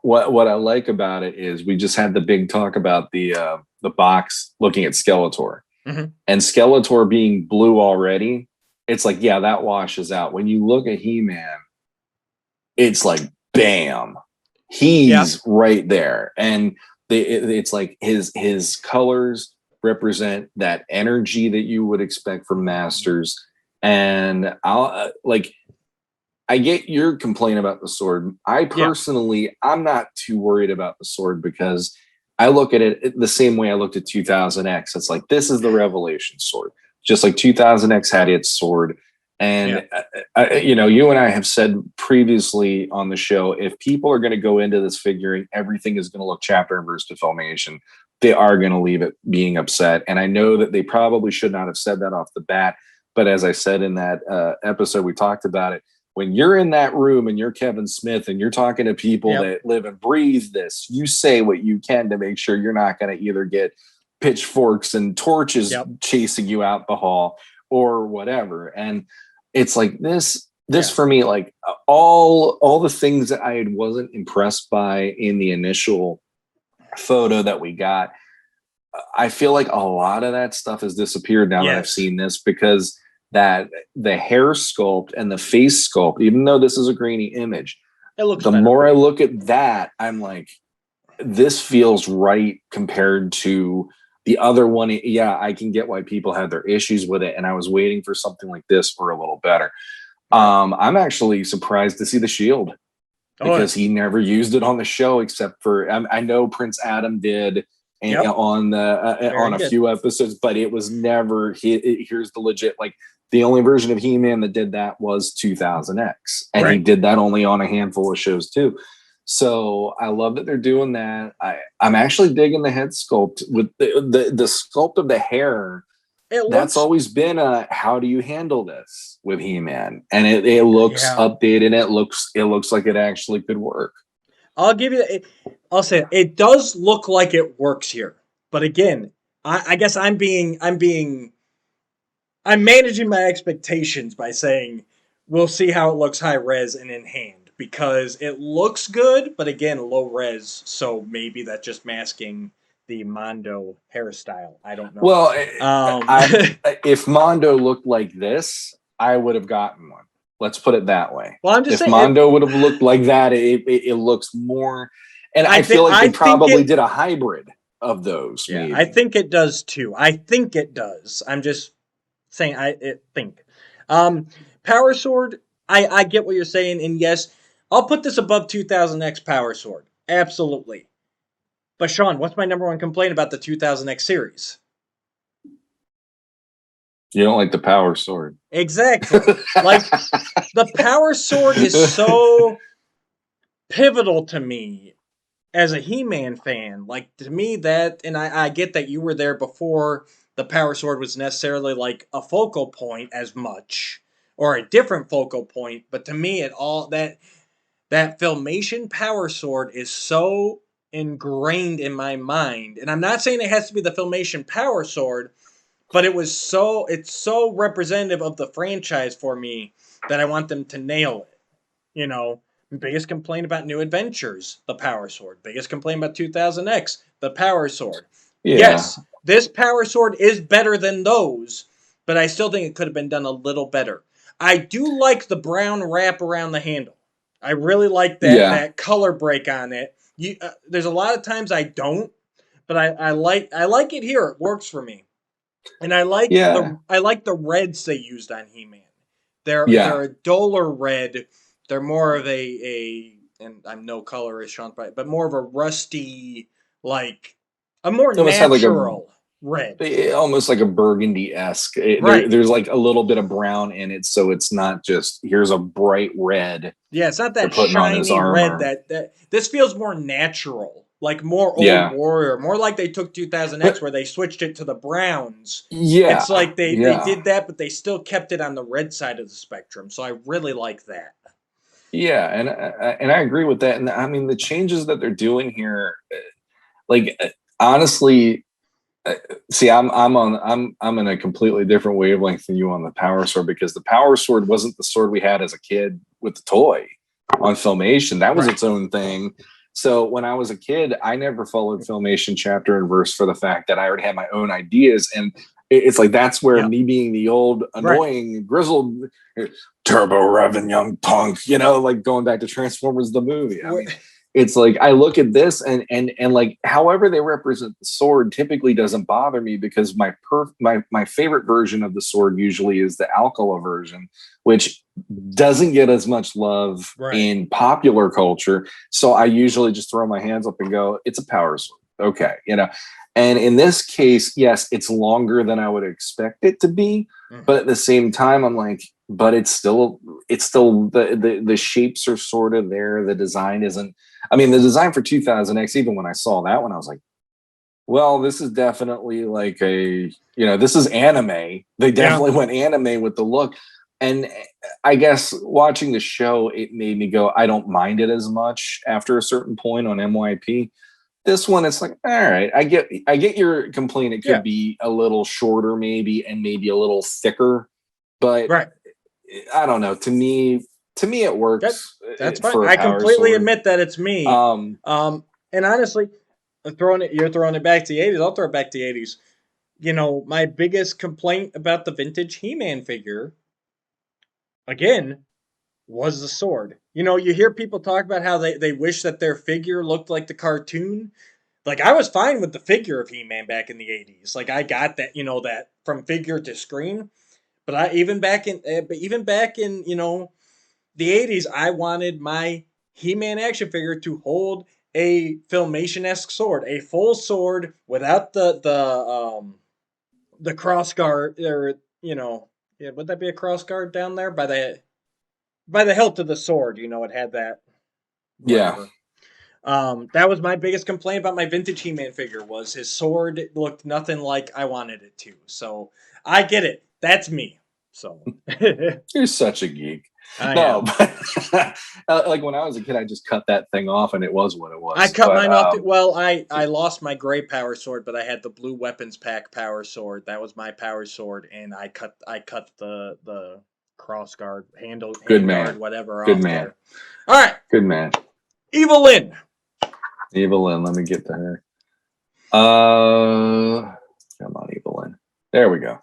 what I like about it is we just had the big talk about the box looking at Skeletor. Mm-hmm. And Skeletor being blue already, it's like, yeah, that washes out. When you look at He-Man, it's like, bam, he's right there. And it's like his colors represent that energy that you would expect from Masters. And I get your complaint about the sword. I personally, I'm not too worried about the sword because I look at it the same way I looked at 2000X. It's like, this is the Revelation sword. Just like 2000X had its sword. And, you and I have said previously on the show, if people are going to go into this figuring, everything is going to look chapter and verse to Filmation. They are going to leave it being upset. And I know that they probably should not have said that off the bat. But as I said in that episode, we talked about it. When you're in that room and you're Kevin Smith and you're talking to people that live and breathe this, you say what you can to make sure you're not going to either get pitchforks and torches chasing you out the hall or whatever. And it's like this for me, like all the things that I wasn't impressed by in the initial photo that we got, I feel like a lot of that stuff has disappeared now that I've seen this, because that the hair sculpt and the face sculpt, even though this is a grainy image, it looks the better. more I look at that, I'm like, this feels right compared to the other one. Yeah, I can get why people had their issues with it, and I was waiting for something like this or a little better. I'm actually surprised to see the shield because he never used it on the show except for I know Prince Adam did on a few episodes, but it was never here's the legit, like, the only version of He-Man that did that was 2000X, and he did that only on a handful of shows too. So I love that they're doing that. I'm actually digging the head sculpt with the sculpt of the hair. That's always been how do you handle this with He-Man? And it looks updated. It looks like it actually could work. I'll give you. I'll say it does look like it works here, but again, I guess I'm managing my expectations by saying we'll see how it looks high res and in hand, because it looks good, but again, low res, so maybe that's just masking the Mondo hairstyle. I don't know. Well, if Mondo looked like this, I would have gotten one. Let's put it that way. Well, I'm just saying, if Mondo would have looked like that, it looks more. And I feel like they probably did a hybrid of those. Yeah, maybe. I think it does too. I think it does. I'm just saying I think. Power Sword, I get what you're saying, and yes, I'll put this above 2000X Power Sword. Absolutely. But Sean, what's my number one complaint about the 2000X series? You don't like the Power Sword. Exactly. Like, the Power Sword is so pivotal to me as a He-Man fan. Like, to me, that, and I get that you were there before the Power Sword was necessarily like a focal point as much, or a different focal point, but to me, that Filmation Power Sword is so ingrained in my mind, and I'm not saying it has to be the Filmation Power Sword, but it's so representative of the franchise for me that I want them to nail it. You know, biggest complaint about New Adventures, the Power Sword. Biggest complaint about 2000X, the Power Sword. Yeah. Yes, this Power Sword is better than those, but I still think it could have been done a little better. I do like the brown wrap around the handle. I really like that color break on it. There's a lot of times I don't, but I like it here. It works for me, and I like the reds they used on He-Man. They're a duller red. They're more of and I'm no colorist, Sean, but more of a rusty, like a more natural red. Almost like a burgundy-esque. Right. There's like a little bit of brown in it, so it's not just here's a bright red. Yeah, it's not that shiny red that this feels more natural. Like more Old Warrior, more like they took 2000X where they switched it to the browns. Yeah. It's like they did that, but they still kept it on the red side of the spectrum. So I really like that. Yeah, and I agree with that. And I mean, the changes that they're doing here, like honestly, see, I'm in a completely different wavelength than you on the Power Sword, because the Power Sword wasn't the sword we had as a kid with the toy on Filmation. That was its own thing. So when I was a kid, I never followed Filmation chapter and verse for the fact that I already had my own ideas. And it's like, that's where me being the old, annoying, grizzled, turbo revving young punk, like going back to Transformers, the movie. I mean, it's like, I look at this and like, however they represent the sword typically doesn't bother me, because my favorite version of the sword usually is the Alcala version, which doesn't get as much love in popular culture. So I usually just throw my hands up and go, it's a Power Sword. Okay. And in this case, yes, it's longer than I would expect it to be. But at the same time, I'm like, but it's still the shapes are sort of there. The design isn't, I mean, the design for 2000X, even when I saw that one, I was like, well, this is definitely like this is anime. They definitely went anime with the look. And I guess watching the show, it made me go, I don't mind it as much after a certain point on MYP. This one, it's like, all right, I get your complaint. It could be a little shorter, maybe, and maybe a little thicker, but I don't know. To me, it works. That's fine. I completely admit that it's me. And honestly, you're throwing it back to the 80s. I'll throw it back to the 80s. My biggest complaint about the vintage He-Man figure, again, was the sword. You hear people talk about how they wish that their figure looked like the cartoon. Like, I was fine with the figure of He-Man back in the 80s. Like, I got that, that from figure to screen. But even back in the 80s, I wanted my He-Man action figure to hold a Filmation-esque sword, a full sword without the cross guard, or would that be a cross guard down there by the hilt of the sword? It had that. Whatever. That was my biggest complaint about my vintage He-Man figure, was his sword looked nothing like I wanted it to. So I get it. That's me. So you're such a geek. But like when I was a kid, I just cut that thing off, and it was what it was. I cut mine off. I lost my gray Power Sword, but I had the blue weapons pack Power Sword. That was my Power Sword, and I cut the cross guard handle. Good man. Guard, whatever. Good man. There. All right. Good man. Evelyn. Let me get to her. Come on, Evelyn. There we go.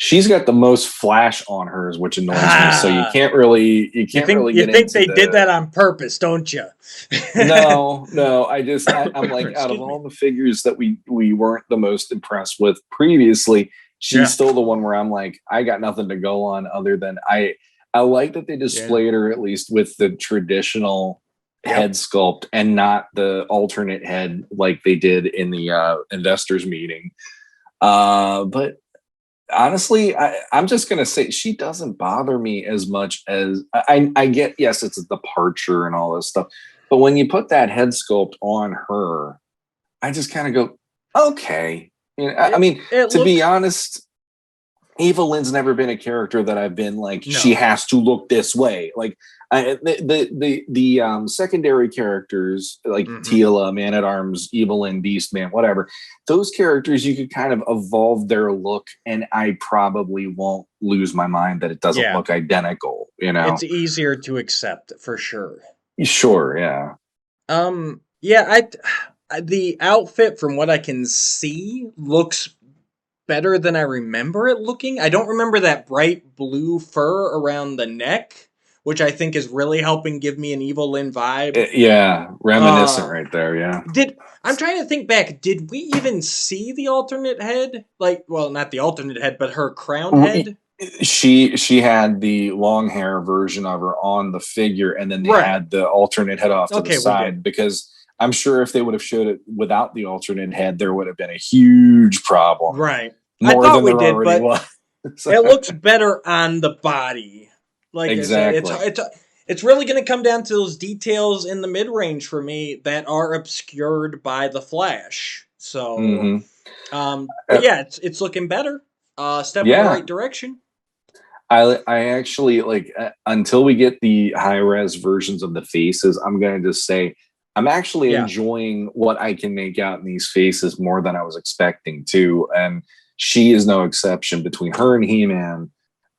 She's got the most flash on hers, which annoys me. So you can't really, you think they did that on purpose, don't you? No. I'm like, out of all the figures that we weren't the most impressed with previously, she's still the one where I'm like, I got nothing to go on other than I like that they displayed her at least with the traditional head sculpt and not the alternate head like they did in the investors meeting. But honestly, I'm just going to say she doesn't bother me as much as I get. Yes, it's a departure and all this stuff. But when you put that head sculpt on her, I just kind of go, okay. I mean, to be honest, Eva Lynn's never been a character that I've been like, No. she has to look this way. Like the secondary characters like Teela, Man at Arms, Eva Lynn, Beast Man, whatever. Those characters you could kind of evolve their look, and I probably won't lose my mind that it doesn't look identical. You know, it's easier to accept for sure. Sure, yeah. The outfit, from what I can see, looks better than I remember it looking. I don't remember that bright blue fur around the neck, which I think is really helping give me an Evil Lynn vibe. Yeah, reminiscent right there, yeah. I'm trying to think back, did we even see the alternate head? Like, well, not the alternate head, but her crown head? She had the long hair version of her on the figure, and then they had the alternate head off to the side, because I'm sure if they would have showed it without the alternate head, there would have been a huge problem. Right. More I thought than we there did, already but was. it looks better on the body. Like exactly. It's really going to come down to those details in the mid-range for me that are obscured by the flash. So, but yeah, it's looking better. Step in the right direction. I actually like until we get the high-res versions of the faces, I'm going to just say I'm actually enjoying what I can make out in these faces more than I was expecting to, and she is no exception. Between her and He-Man,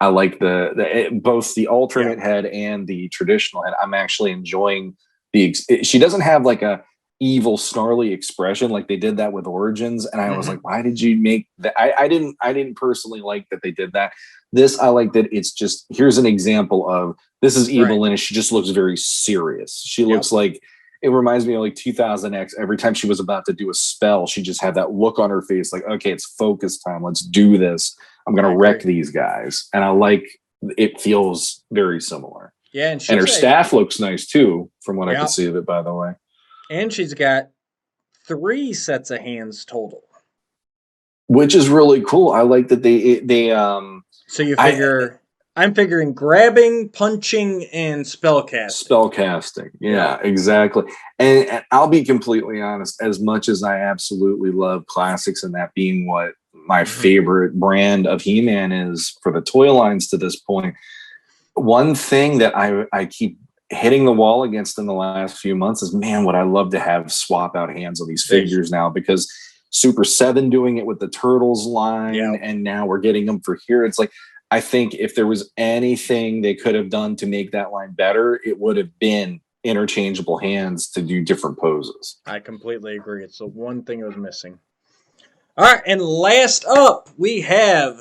I like both the alternate head and the traditional head. I'm actually enjoying she doesn't have like a evil snarly expression like they did that with Origins, and I was like, why did you make that? I didn't personally like that they did that. This, I like that it's just, here's an example of, this is Evil Lynn, and she just looks very serious. She looks like, it reminds me of like 2000X. Every time she was about to do a spell, she just had that look on her face like, okay, it's focus time. Let's do this. I'm going to wreck these guys. And I like, it feels very similar. Yeah. And her staff looks nice too, from what I can see of it, by the way. And she's got 3 sets of hands total. Which is really cool. I like that they so you figure... I'm figuring grabbing, punching, and spellcasting. Spellcasting, yeah, exactly. And I'll be completely honest, as much as I absolutely love classics, and that being what my favorite brand of He-Man is for the toy lines to this point, one thing that I keep hitting the wall against in the last few months is, man, would I love to have swap out hands on these figures now, because Super 7 doing it with the Turtles line, and now we're getting them for here. It's like, I think if there was anything they could have done to make that line better, it would have been interchangeable hands to do different poses. I completely agree. It's the one thing that was missing. All right, and last up, we have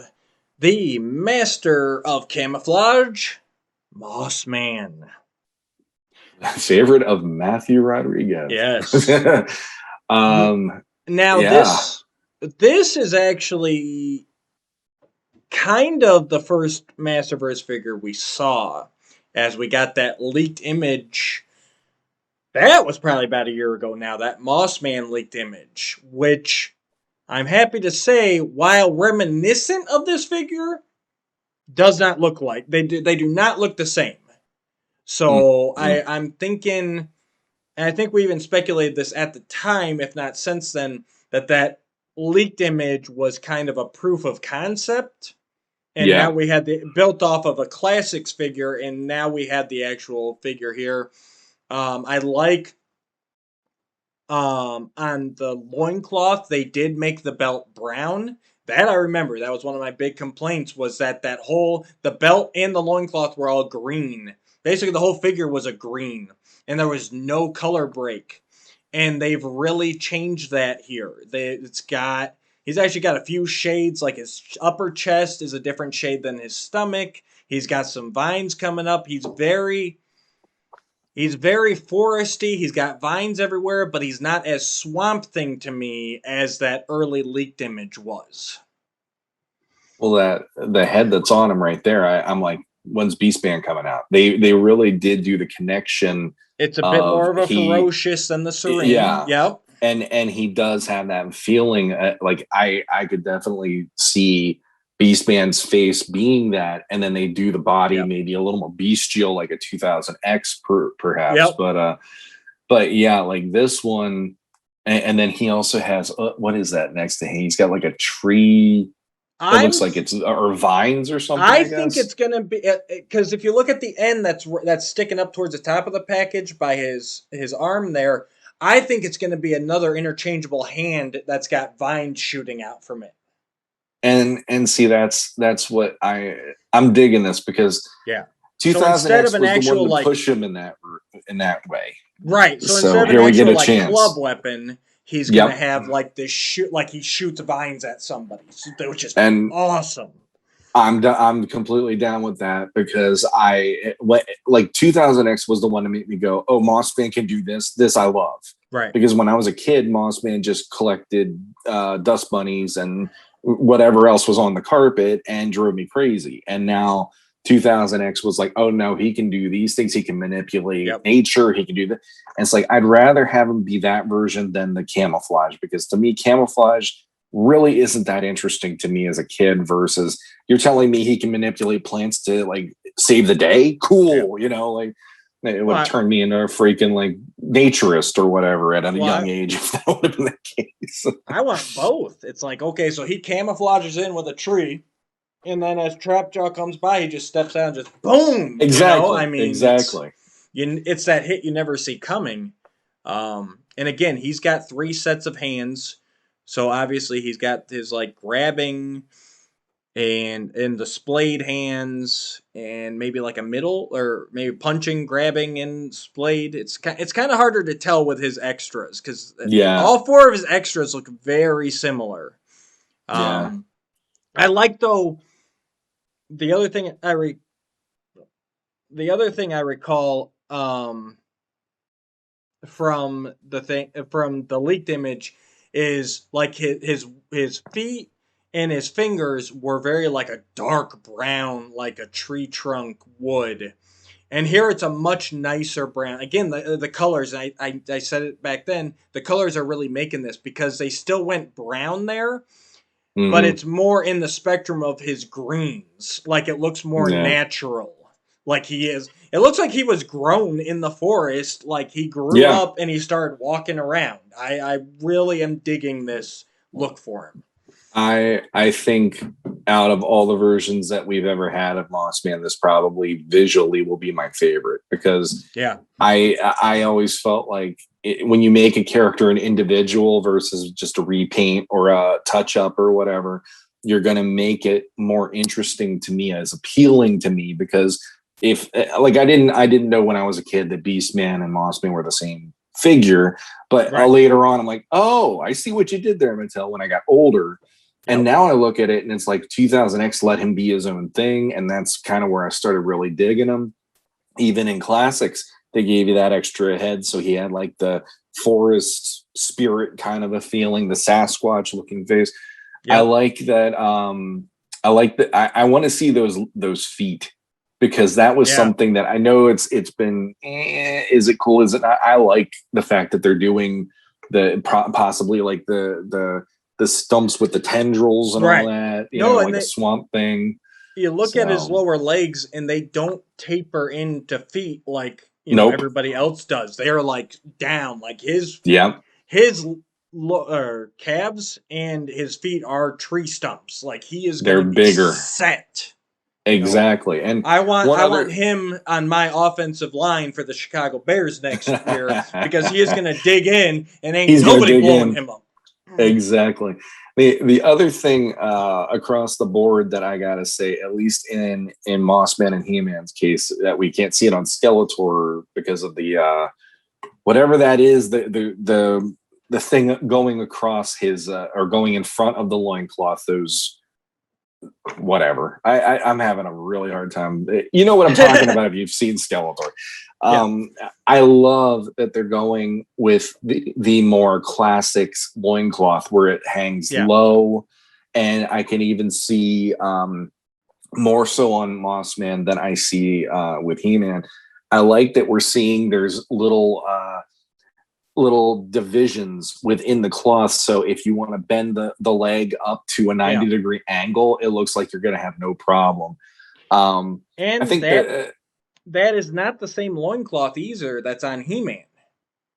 the Master of Camouflage, Moss Man. Favorite of Matthew Rodriguez. Yes. Now, this is actually kind of the first Masterverse figure we saw, as we got that leaked image. That was probably about a year ago now, that Moss Man leaked image, which I'm happy to say, while reminiscent of this figure, does not look like. They do not look the same. So I'm thinking, and I think we even speculated this at the time, if not since then, that leaked image was kind of a proof of concept. And now we had built off of a classics figure, and now we had the actual figure here. I like on the loincloth, they did make the belt brown. That I remember. That was one of my big complaints, was that the belt and the loincloth were all green. Basically, the whole figure was a green, and there was no color break. And they've really changed that here. He's actually got a few shades, like his upper chest is a different shade than his stomach. He's got some vines coming up. He's very foresty. He's got vines everywhere, but he's not as Swamp Thing to me as that early leaked image was. Well, the head that's on him right there, I'm like, when's Beast Man coming out? They really did do the connection. It's a bit more of a ferocious than the Serene. Yeah. Yep. And he does have that feeling, like I could definitely see Beastman's face being that, and then they do the body maybe a little more bestial, like a 2000X perhaps. But yeah, like this one, and then he also has what is that next to him? He's got like a tree It looks like it's or vines or something. I think it's gonna be because if you look at the end that's sticking up towards the top of the package by his arm there, I think it's gonna be another interchangeable hand that's got vines shooting out from it. And see, that's what I'm digging this because 2000X was the one to push him in that way. Right. So instead of an actual club weapon, he's gonna have like this he shoots vines at somebody, which is awesome. I'm completely down with that because 2000X was the one to make me go, oh, Mossman can do this. This I love. Right. Because when I was a kid, Mossman just collected dust bunnies and whatever else was on the carpet and drove me crazy. And now 2000X was like, oh no, he can do these things. He can manipulate nature. He can do that. And it's like, I'd rather have him be that version than the camouflage, because to me, camouflage really isn't that interesting to me as a kid versus you're telling me he can manipulate plants to like save the day. Cool. You know, like it would have turned me into a freaking like naturist or whatever at a young age if that would have been the case. I want both. It's like, okay, so he camouflages in with a tree, and then as Trapjaw comes by, he just steps out and just boom. Exactly. You know? I mean, exactly. It's that hit you never see coming. And again, he's got 3 sets of hands. So obviously he's got his like grabbing and the splayed hands and maybe like a middle or maybe punching, grabbing, and splayed. It's kind of harder to tell with his extras because all 4 of his extras look very similar. I like though the other thing I recall from the leaked image is like his feet and his fingers were very like a dark brown, like a tree trunk wood. And here it's a much nicer brown. Again, the colors, I said it back then, the colors are really making this because they still went brown there, but it's more in the spectrum of his greens. Like it looks more natural. Like he is. It looks like he was grown in the forest. Like he grew up and he started walking around. I really am digging this look for him. I think out of all the versions that we've ever had of Mossman, this probably visually will be my favorite because I always felt like when you make a character an individual versus just a repaint or a touch up or whatever, you're going to make it more interesting to me, as appealing to me, because if like I didn't know when I was a kid that Beastman and Mossman were the same figure, but later on I'm like, oh, I see what you did there, Mattel. When I got older, and now I look at it and it's like 2000X let him be his own thing, and that's kind of where I started really digging him. Even in classics, they gave you that extra head, so he had like the forest spirit kind of a feeling, the Sasquatch looking face. I like that. I like that. I want to see those feet. Because that was something that I know it's been, is it cool? Is it not? I like the fact that they're doing possibly like the stumps with the tendrils and all that, you know, like a swamp thing. You look at his lower legs and they don't taper into feet like know everybody else does. They are like down, like his calves and his feet are tree stumps. Like he is they're bigger set. Exactly. And I want him on my offensive line for the Chicago Bears next year because he is going to dig in and ain't nobody blowing him up. Exactly. The other thing across the board that I got to say, at least in Mossman and He-Man's case, that we can't see it on Skeletor because of the whatever that is, the thing going across his or going in front of the loincloth, those whatever. I'm having a really hard time. You know what I'm talking about if you've seen Skeletor. I love that they're going with the more classics loincloth where it hangs low, and I can even see more so on Mossman than I see with He-Man. I like that we're seeing there's little divisions within the cloth, so if you want to bend the leg up to a 90-degree angle, it looks like you're going to have no problem. And I think that is not the same loincloth either that's on He-Man.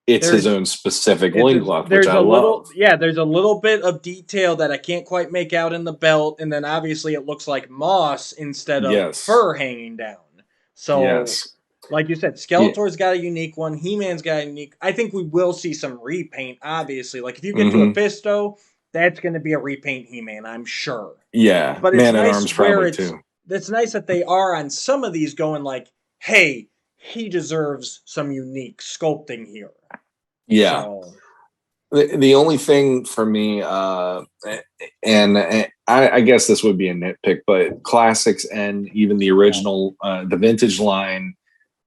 it's his own specific loincloth, which I love. There's a little bit of detail that I can't quite make out in the belt, and then obviously it looks like moss instead of fur hanging down. So, like you said, Skeletor's got a unique one. He-Man's got a unique. I think we will see some repaint, obviously. Like, if you get to a Fisto, that's going to be a repaint He-Man, I'm sure. Yeah, but Man-at-Arms probably too. It's nice that they are on some of these going like, hey, he deserves some unique sculpting here. Yeah. So. The only thing for me, and I guess this would be a nitpick, but classics and even the original, the vintage line,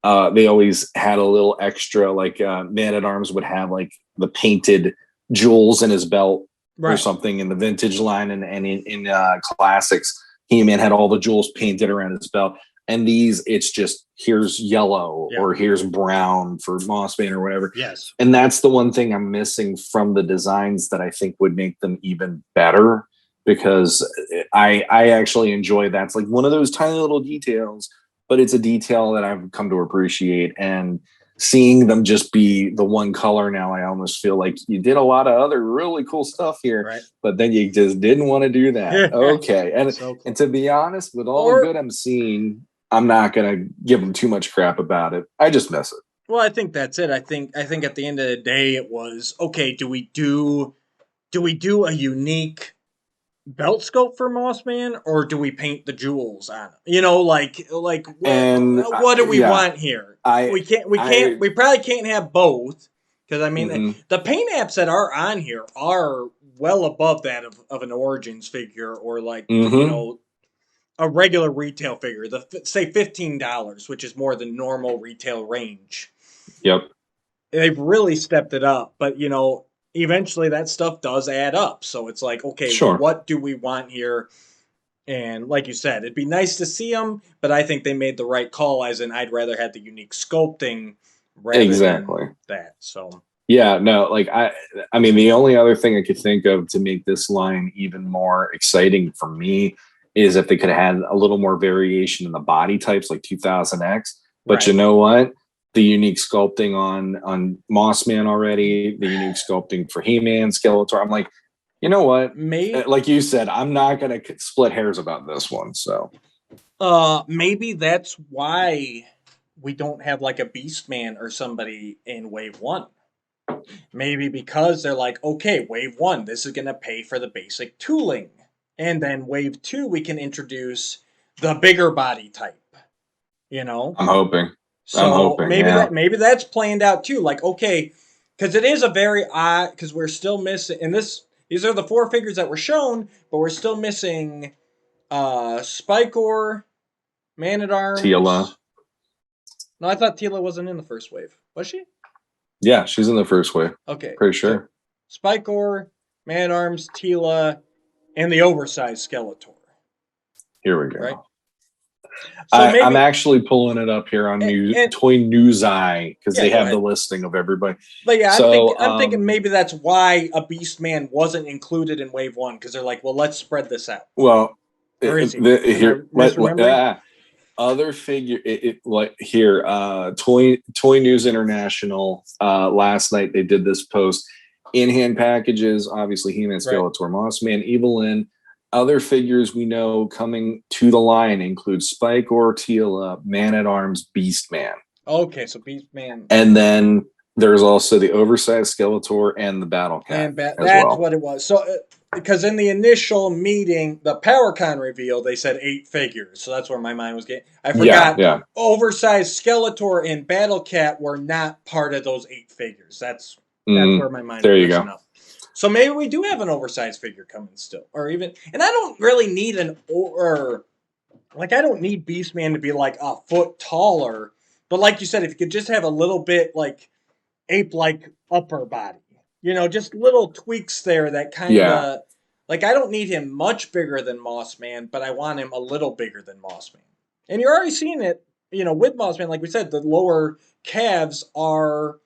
they always had a little extra, like Man-at-Arms would have like the painted jewels in his belt or something in the vintage line, and in classics, He-Man had all the jewels painted around his belt. And these, it's just, here's yellow or here's brown for Mossman or whatever. Yes. And that's the one thing I'm missing from the designs that I think would make them even better, because I actually enjoy that. It's like one of those tiny little details, but it's a detail that I've come to appreciate. And seeing them just be the one color now, I almost feel like you did a lot of other really cool stuff here, but then you just didn't want to do that. Okay. And to be honest, with all the good I'm seeing, I'm not going to give them too much crap about it. I just miss it. Well, I think that's it. I think at the end of the day, it was, okay, do we do a unique belt sculpt for Mossman, or do we paint the jewels on him? You know, like what do we want here? We probably can't have both, because I mean the paint apps that are on here are well above that of an Origins figure, or like you know, a regular retail figure, say $15, which is more than normal retail range. Yep. They've really stepped it up, but you know, eventually that stuff does add up. So it's like, okay, what do we want here? And like you said, it'd be nice to see them, but I think they made the right call, as in I'd rather have the unique sculpting rather than that. So yeah, no, like I mean, the only other thing I could think of to make this line even more exciting for me is if they could have had a little more variation in the body types, like 2000X. But you know what? The unique sculpting on Mossman already, the unique sculpting for He-Man, Skeletor. I'm like, you know what? Like you said, I'm not going to split hairs about this one. So maybe that's why we don't have like a Beastman or somebody in Wave 1. Maybe because they're like, okay, Wave 1, this is going to pay for the basic tooling. And then Wave 2, we can introduce the bigger body type. You know? I'm hoping. So maybe that's planned out too. Like, okay, because it is a very odd, because we're still missing, and these are the 4 figures that were shown, but we're still missing Spikor, Man-at-Arms. Teela. No, I thought Teela wasn't in the first wave. Was she? Yeah, she's in the first wave. Okay. Pretty sure. So, Spikor, Man-at-Arms, Teela, and the oversized Skeletor. Here we go. Right? So I'm actually pulling it up here on Toy News Eye, because they have the listing of everybody. But yeah, I'm thinking maybe that's why a Beastman wasn't included in Wave 1, because they're like, well, let's spread this out. Well, where is he? Other figure Toy News International last night they did this post. In-hand packages, obviously He-Man, Skeletor, Mossman, Evelyn. Other figures we know coming to the line include Spikor, Teela, Man-at-Arms, Beastman. Okay, so Beastman. And then there's also the oversized Skeletor and the Battle Cat. That's what it was. So, because in the initial meeting, the PowerCon reveal, they said 8 figures. So that's where my mind was getting. I forgot. Oversized Skeletor and Battle Cat were not part of those 8 figures. That's where my mind was messing up. So maybe we do have an oversized figure coming still, or even, and I don't really need I don't need Beastman to be like a foot taller, but like you said, if you could just have a little bit like ape-like upper body, you know, just little tweaks there that kind of, like I don't need him much bigger than Mossman, but I want him a little bigger than Mossman. And you're already seeing it, you know, with Mossman, like we said, the lower calves are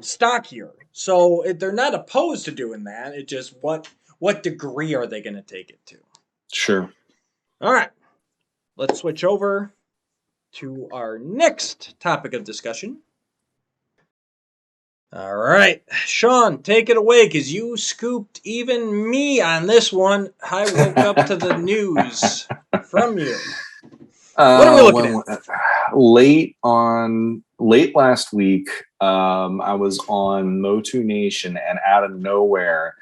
stockier. So they're not opposed to doing that. It just what degree are they going to take it to? Sure. All right. Let's switch over to our next topic of discussion. All right, Sean, take it away, because you scooped even me on this one. I woke up to the news from you. What are we looking at? Late last week, I was on MOTU Nation, and out of nowhere,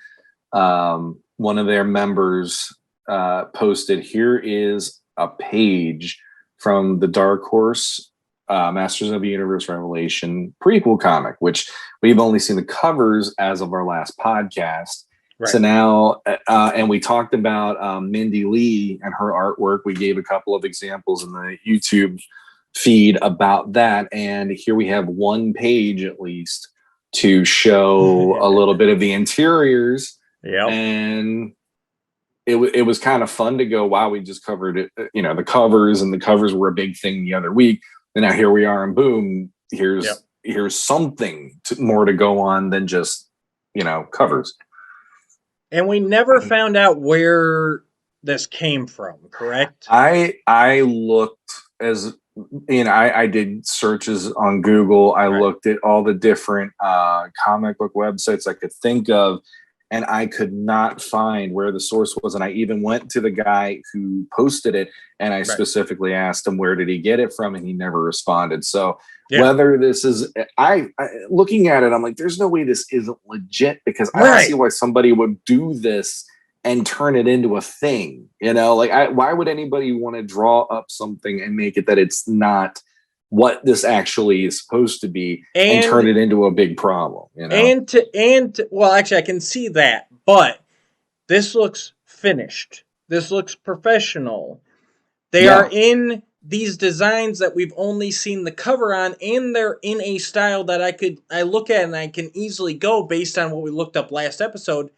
one of their members posted, "Here is a page from the Dark Horse Masters of the Universe Revelation prequel comic," which we've only seen the covers as of our last podcast. Right. So now, and we talked about Mindy Lee and her artwork. We gave a couple of examples in the YouTube feed about that. And here we have one page at least to show a little bit of the interiors. Yeah. And it was kind of fun to go, wow, we just covered it, the covers, and the covers were a big thing the other week. And now here we are, and boom, here's something more to go on than just, covers. And we never found out where this came from, correct? I looked I did searches on Google. I looked at all the different comic book websites I could think of, and I could not find where the source was. And I even went to the guy who posted it, and I specifically asked him, where did he get it from? And he never responded. So whether this is, I looking at it, I'm like, there's no way this isn't legit, because I don't see why somebody would do this and turn it into a thing. Why would anybody want to draw up something and make it that it's not what this actually is supposed to be, and turn it into a big problem, well, actually, I can see that, but this looks finished. This looks professional. They are in these designs that we've only seen the cover on, and they're in a style that I look at and I can easily go, based on what we looked up last episode,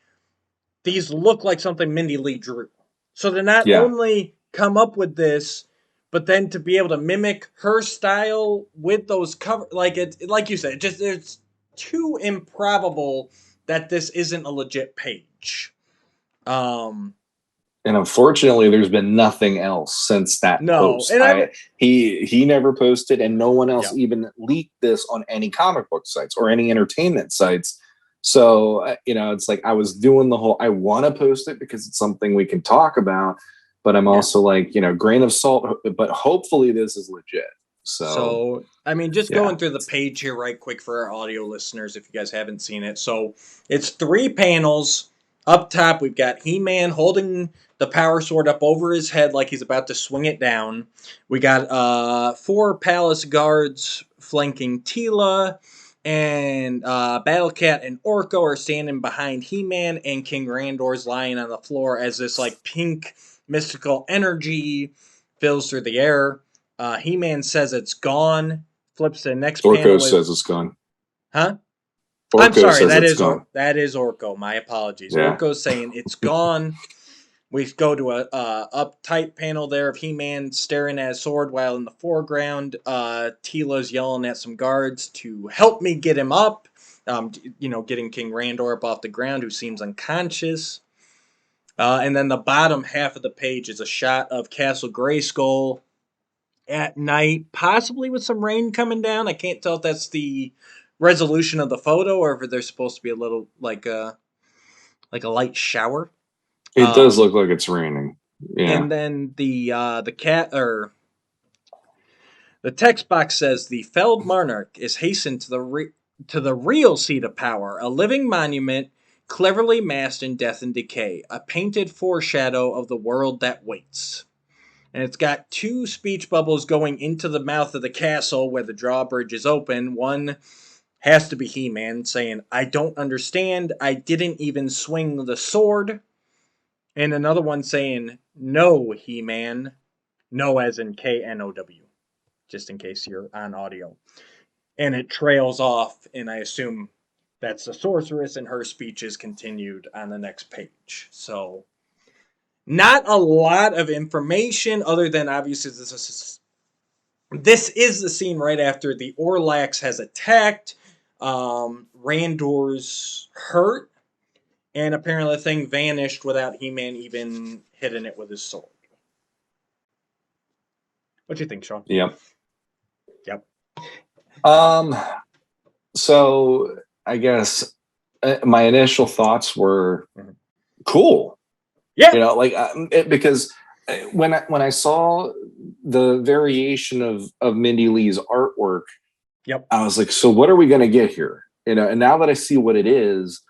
these look like something Mindy Lee drew. So to not only come up with this, but then to be able to mimic her style with those cover, like you said, it's too improbable that this isn't a legit page. And unfortunately, there's been nothing else since that post. And he never posted, and no one else even leaked this on any comic book sites or any entertainment sites. So, it's like I was doing the whole, I want to post it because it's something we can talk about, but I'm also like, grain of salt, but hopefully this is legit. So I mean, just going through the page here right quick for our audio listeners, if you guys haven't seen it. So it's 3 panels. Up top, we've got He-Man holding the power sword up over his head like he's about to swing it down. We got 4 palace guards flanking Teela, and Battle Cat and Orko are standing behind He-Man, and King Randor's lying on the floor as this pink mystical energy fills through the air. He-Man says it's gone. Flips to the next panel. Orko says it's gone. Huh? Orko I'm sorry, that is Orko. My apologies. Yeah. Orko's saying it's gone. We go to a uptight panel there of He-Man staring at his sword, while in the foreground, Teela's yelling at some guards to help me get him up. Getting King Randor up off the ground, who seems unconscious. And then the bottom half of the page is a shot of Castle Grayskull at night, possibly with some rain coming down. I can't tell if that's the resolution of the photo or if there's supposed to be a little like a light shower. It does look like it's raining. Yeah. And then the text box says the felled monarch is hastened to the real seat of power, a living monument cleverly masked in death and decay, a painted foreshadow of the world that waits. And it's got 2 speech bubbles going into the mouth of the castle where the drawbridge is open. One has to be He-Man saying, "I don't understand. I didn't even swing the sword." And another one saying, "No, He-Man." No as in K-N-O-W. Just in case you're on audio. And it trails off, and I assume that's the sorceress, and her speech is continued on the next page. So, not a lot of information other than obviously this is the scene right after the Orlax has attacked. Randor's hurt, and apparently the thing vanished without He-Man even hitting it with his sword. What do you think, Sean? Yep. Yep. So I guess my initial thoughts were cool. Yeah. You know, like because when I saw the variation of Mindy Lee's artwork, Yep. I was like, so what are we going to get here? You know, and now that I see what it is,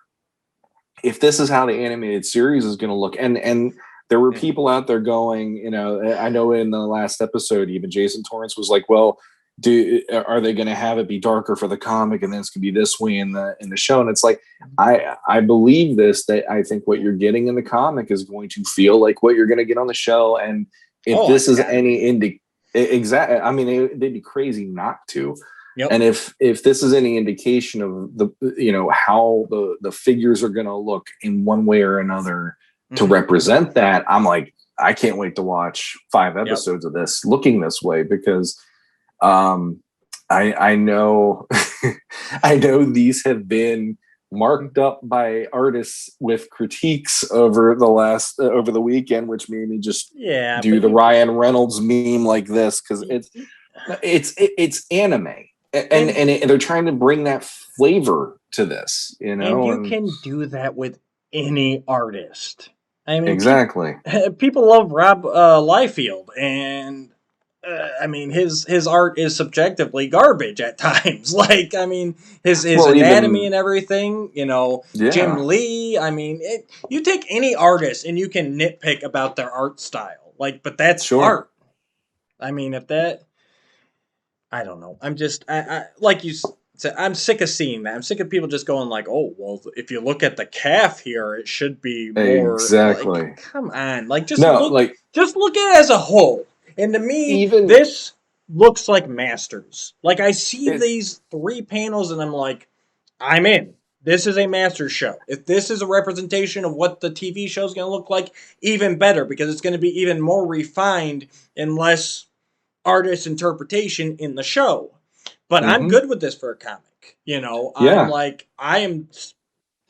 if this is how the animated series is going to look, and there were people out there going, you know, I know in the last episode, even Jason Torrance was like, well, are they going to have it be darker for the comic and then it's going to be this way in the show? And it's like, I believe that I think what you're getting in the comic is going to feel like what you're going to get on the show. And if this is any exactly, I mean, they'd be crazy not to. Yep. And if this is any indication of the, you know, how the figures are going to look in one way or another to represent that, I'm like, I can't wait to watch 5 episodes of this looking this way, because I know I know these have been marked up by artists with critiques over the weekend, which made me just do the Ryan Reynolds meme like this, because it's anime. And they're trying to bring that flavor to this, you know. And you can do that with any artist. I mean, exactly. People love Rob Liefeld, and I mean, his art is subjectively garbage at times. Like, I mean, his anatomy and everything. You know, Jim Lee. I mean, you take any artist and you can nitpick about their art style. Like, but that's art. I mean, if that. I don't know. I'm just, I like you said, I'm sick of seeing that. I'm sick of people just going like, oh, well, if you look at the calf here, it should be more. Exactly. Like, come on. Like, just look at it as a whole. And to me, this looks like Masters. Like, I see these 3 panels and I'm like, I'm in. This is a Masters show. If this is a representation of what the TV show is going to look like, even better, because it's going to be even more refined and less artist interpretation in the show. But I'm good with this for a comic. You know, I'm like, I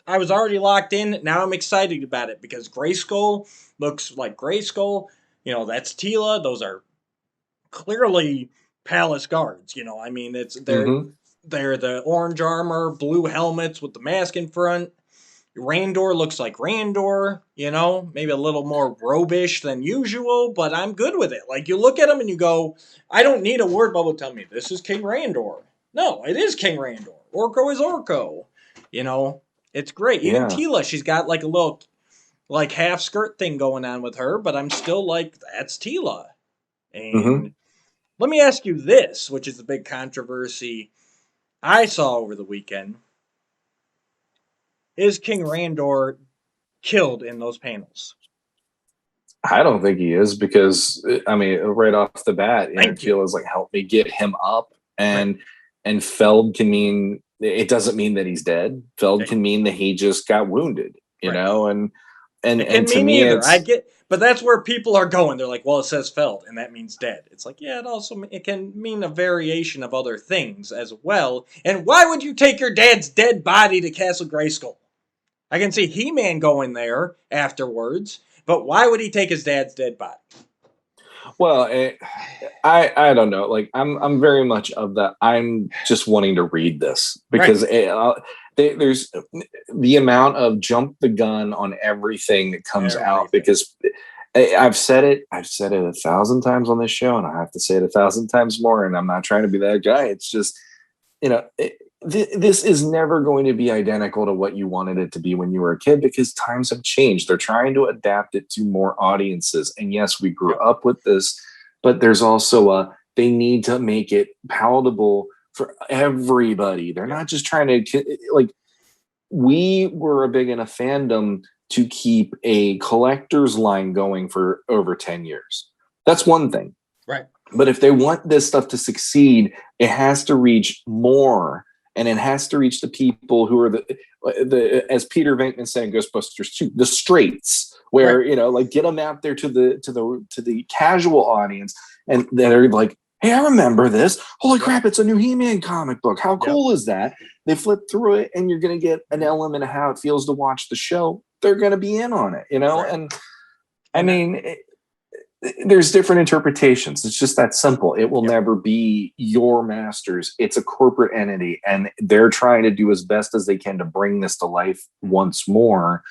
was already locked in. Now I'm excited about it because Grayskull looks like Grayskull. You know, that's Tila. Those are clearly palace guards. You know, I mean, they're the orange armor, blue helmets with the mask in front. Randor looks like Randor, you know, maybe a little more robish than usual, but I'm good with it. Like, you look at him and you go, I don't need a word bubble to tell me this is King Randor. No, it is King Randor. Orko is Orko. You know, it's great. Even Tila, she's got like a little, like, half skirt thing going on with her, but I'm still like, that's Tila. And let me ask you this, which is the big controversy I saw over the weekend. Is King Randor killed in those panels? I don't think he is, because, I mean, right off the bat, Tila's like, help me get him up. And Feld can mean, it doesn't mean that he's dead. Feld can mean that he just got wounded, you know? And to me, I get, but that's where people are going. They're like, well, it says Feld, and that means dead. It's like, yeah, it can mean a variation of other things as well. And why would you take your dad's dead body to Castle Grayskull? I can see He-Man going there afterwards, but why would he take his dad's dead body? Well, I don't know. Like, I'm very much of that. I'm just wanting to read this because there's the amount of jump the gun on everything that comes out, because I've said it 1,000 times on this show, and I have to say it 1,000 times more. And I'm not trying to be that guy. It's just, you know, this is never going to be identical to what you wanted it to be when you were a kid, because times have changed. They're trying to adapt it to more audiences. And yes, we grew up with this, but there's also they need to make it palatable for everybody. They're not just trying to, like, we were a big enough fandom to keep a collector's line going for over 10 years. That's one thing. Right. But if they want this stuff to succeed, it has to reach more. And it has to reach the people who are the as Peter Venkman said in Ghostbusters 2, the straights, where you know, like, get them out there to the casual audience, and they're like, hey, I remember this. Holy crap, it's a new He-Man comic book. How cool is that? They flip through it, and you're going to get an element of how it feels to watch the show. They're going to be in on it, you know. And I mean, there's different interpretations. It's just that simple. It will never be your masters. It's a corporate entity, and they're trying to do as best as they can to bring this to life once more.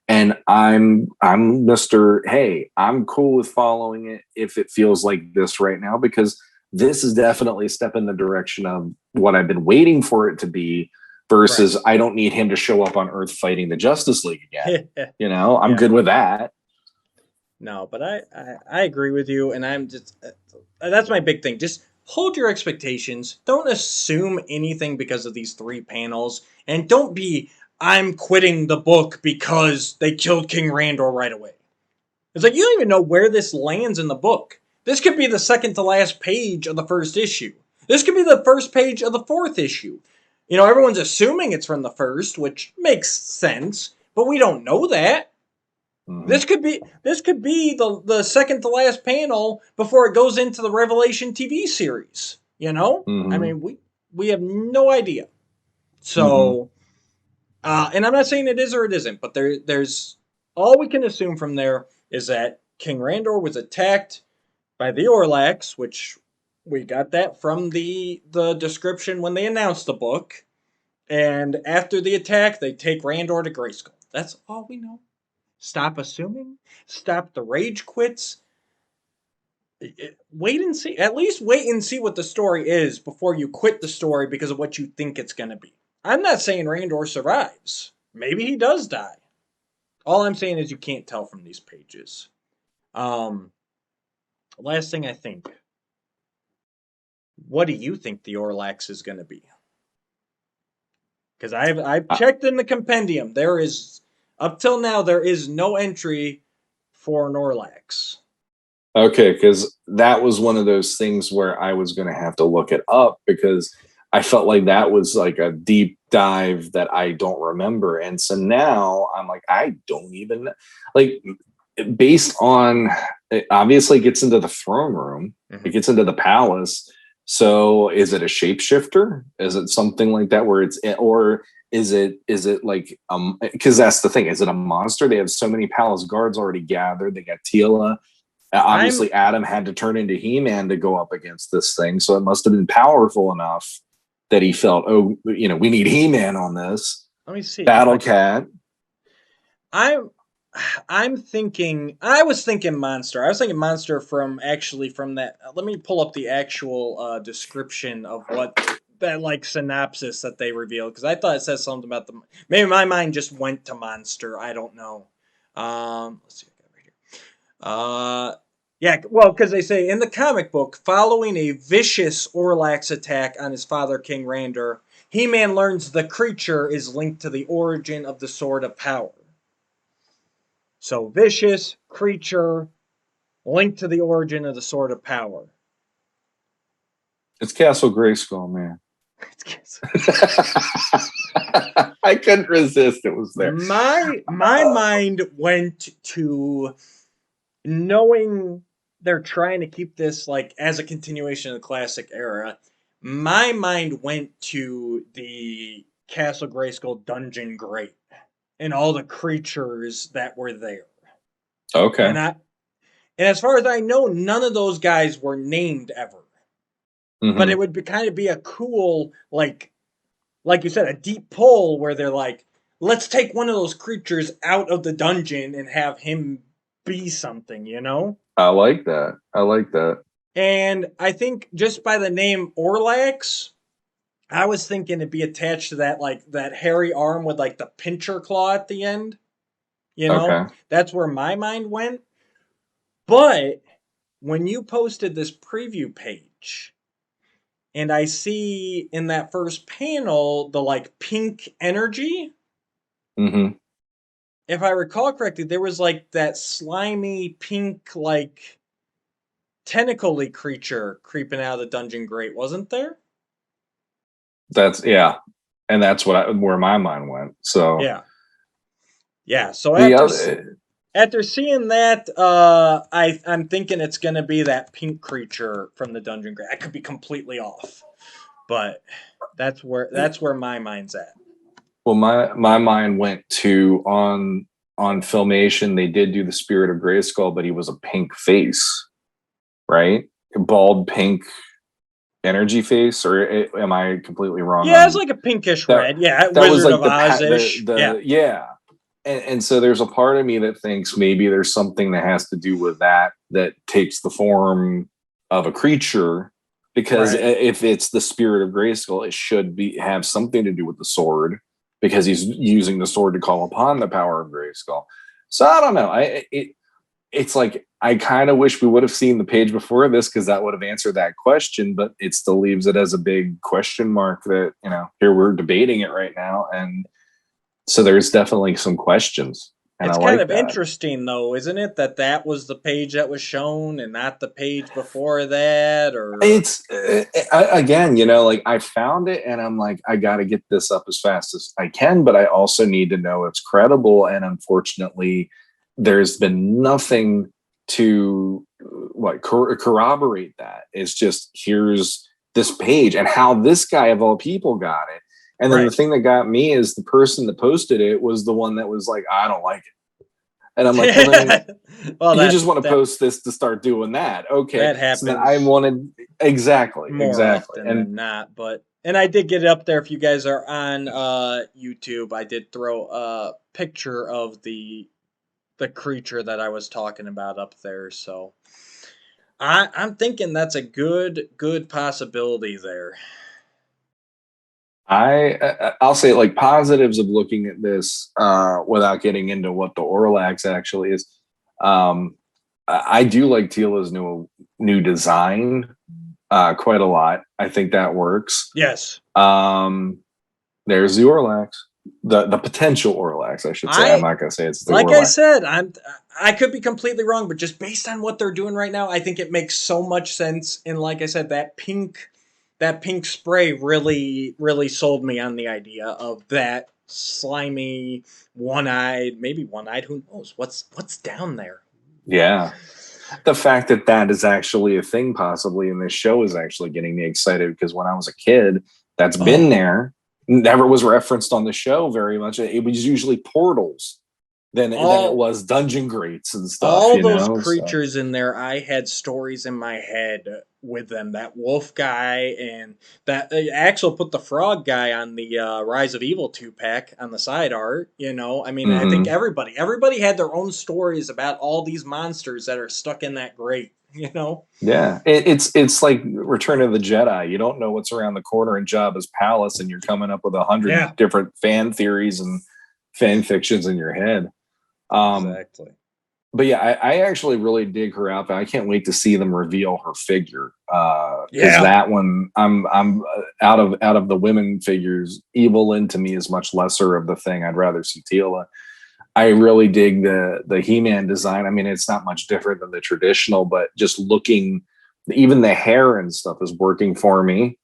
And I'm Mr. Hey, I'm cool with following it if it feels like this right now, because this is definitely a step in the direction of what I've been waiting for it to be, versus I don't need him to show up on Earth fighting the Justice League again. I'm good with that. No, but I agree with you, and I'm just that's my big thing. Just hold your expectations. Don't assume anything because of these 3 panels, and don't be I'm quitting the book because they killed King Randor right away. It's like you don't even know where this lands in the book. This could be the second to last page of the first issue. This could be the first page of the 4th issue. Everyone's assuming it's from the first, which makes sense, but we don't know that. Mm-hmm. This could be the second to last panel before it goes into the Revelation TV series. Mm-hmm. I mean, we have no idea. So, and I'm not saying it is or it isn't, but there's all we can assume from there is that King Randor was attacked by the Orlax, which we got that from the description when they announced the book. And after the attack, they take Randor to Grayskull. That's all we know. Stop assuming. Stop the rage quits. Wait and see. At least wait and see what the story is before you quit the story because of what you think it's going to be. I'm not saying Randor survives. Maybe he does die. All I'm saying is you can't tell from these pages. Last thing I think. What do you think the Orlax is going to be? Because I've checked in the compendium. There is... Up till now, there is no entry for an Orlax. Okay, because that was one of those things where I was going to have to look it up because I felt like that was like a deep dive that I don't remember. And so now I'm like, I don't even... Like, based on... It obviously gets into the throne room. Mm-hmm. It gets into the palace. So is it a shapeshifter? Is it something like that where it's... Or... Is it like because that's the thing, is it a monster? They have so many palace guards already gathered. They got Tila. Obviously Adam had to turn into He-Man to go up against this thing, so it must have been powerful enough that he felt, we need He-Man on this. Let me see. Battle Cat. I'm thinking monster. I was thinking monster from that. Let me pull up the actual description of what that like synopsis that they revealed, because I thought it says something about the... Maybe my mind just went to monster. I don't know. Let's see. I got right here. Yeah, well, because they say in the comic book, following a vicious Orlax attack on his father, King Randor, He-Man learns the creature is linked to the origin of the Sword of Power. So, vicious creature linked to the origin of the Sword of Power. It's Castle Grayskull, man. I couldn't resist. It was there. My mind went to knowing they're trying to keep this like as a continuation of the classic era. My mind went to the Castle Grayskull Dungeon Great and all the creatures that were there. Okay. And as far as I know, none of those guys were named ever. Mm-hmm. But it would kind of be a cool, like you said, a deep pull where they're like, let's take one of those creatures out of the dungeon and have him be something, I like that. And I think just by the name Orlax, I was thinking it'd be attached to that, like, that hairy arm with, like, the pincher claw at the end. Okay. That's where my mind went. But when you posted this preview page... And I see in that first panel the like pink energy. Mm-hmm. If I recall correctly, there was like that slimy pink like tentacle-y creature creeping out of the dungeon grate, wasn't there? And that's where my mind went. So yeah. So after seeing that, I'm thinking it's going to be that pink creature from the dungeon grate. I could be completely off, but that's where my mind's at. Well, my mind went to on on Filmation, they did do the Spirit of Grayskull, but he was a pink face, right? A bald pink energy face, or am I completely wrong? Yeah, it's like a pinkish red. Yeah, that was Wizard like of Oz-ish. yeah. And so there's a part of me that thinks maybe there's something that has to do with that takes the form of a creature, because if it's the Spirit of Grayskull, it should have something to do with the sword, because he's using the sword to call upon the power of Grayskull. So I don't know. It's like, I kind of wish we would have seen the page before this, because that would have answered that question, but it still leaves it as a big question mark that, here we're debating it right now. And so there's definitely some questions. And it's I kind like of that. interesting, though, isn't it, that was the page that was shown and not the page before that? Or it's again, like, I found it and I'm like, I got to get this up as fast as I can, but I also need to know it's credible. And unfortunately, there's been nothing to corroborate that. It's just, here's this page and how this guy of all people got it. And then the thing that got me is the person that posted it was the one that was like, I don't like it. And I'm like, well, you just want to post this to start doing that. Okay. That happens. So then I wanted exactly. Often than not. And I did get it up there. If you guys are on YouTube, I did throw a picture of the creature that I was talking about up there. So I'm thinking that's a good possibility there. I'll say, like, positives of looking at this without getting into what the Orlax actually is. I do like Tila's new design quite a lot. I think that works. Yes. There's the Orlax, the potential Orlax, I should say. I'm not gonna say it's the like Orlax. I said, I could be completely wrong, but just based on what they're doing right now, I think it makes so much sense. And like I said, that pink spray really sold me on the idea of that slimy, one-eyed, who knows what's down there. Yeah. The fact that is actually a thing possibly in this show is actually getting me excited, because when I was a kid, that's been there. Never was referenced on the show very much. It was usually portals than it was dungeon grates and stuff. All those creatures in there, I had stories in my head with them. That wolf guy, and that Axel put the frog guy on the Rise of Evil 2-pack on the side art. I mean, I think everybody had their own stories about all these monsters that are stuck in that grate. Yeah, it's like Return of the Jedi. You don't know what's around the corner in Jabba's palace, and you're coming up with 100 different fan theories and fan fictions in your head. Exactly. But yeah, I actually really dig her outfit. I can't wait to see them reveal her figure. Because that one, I'm out of the women figures. Evelyn to me is much lesser of the thing. I'd rather see Tila. I really dig the He-Man design. I mean, it's not much different than the traditional, but just looking, even the hair and stuff is working for me.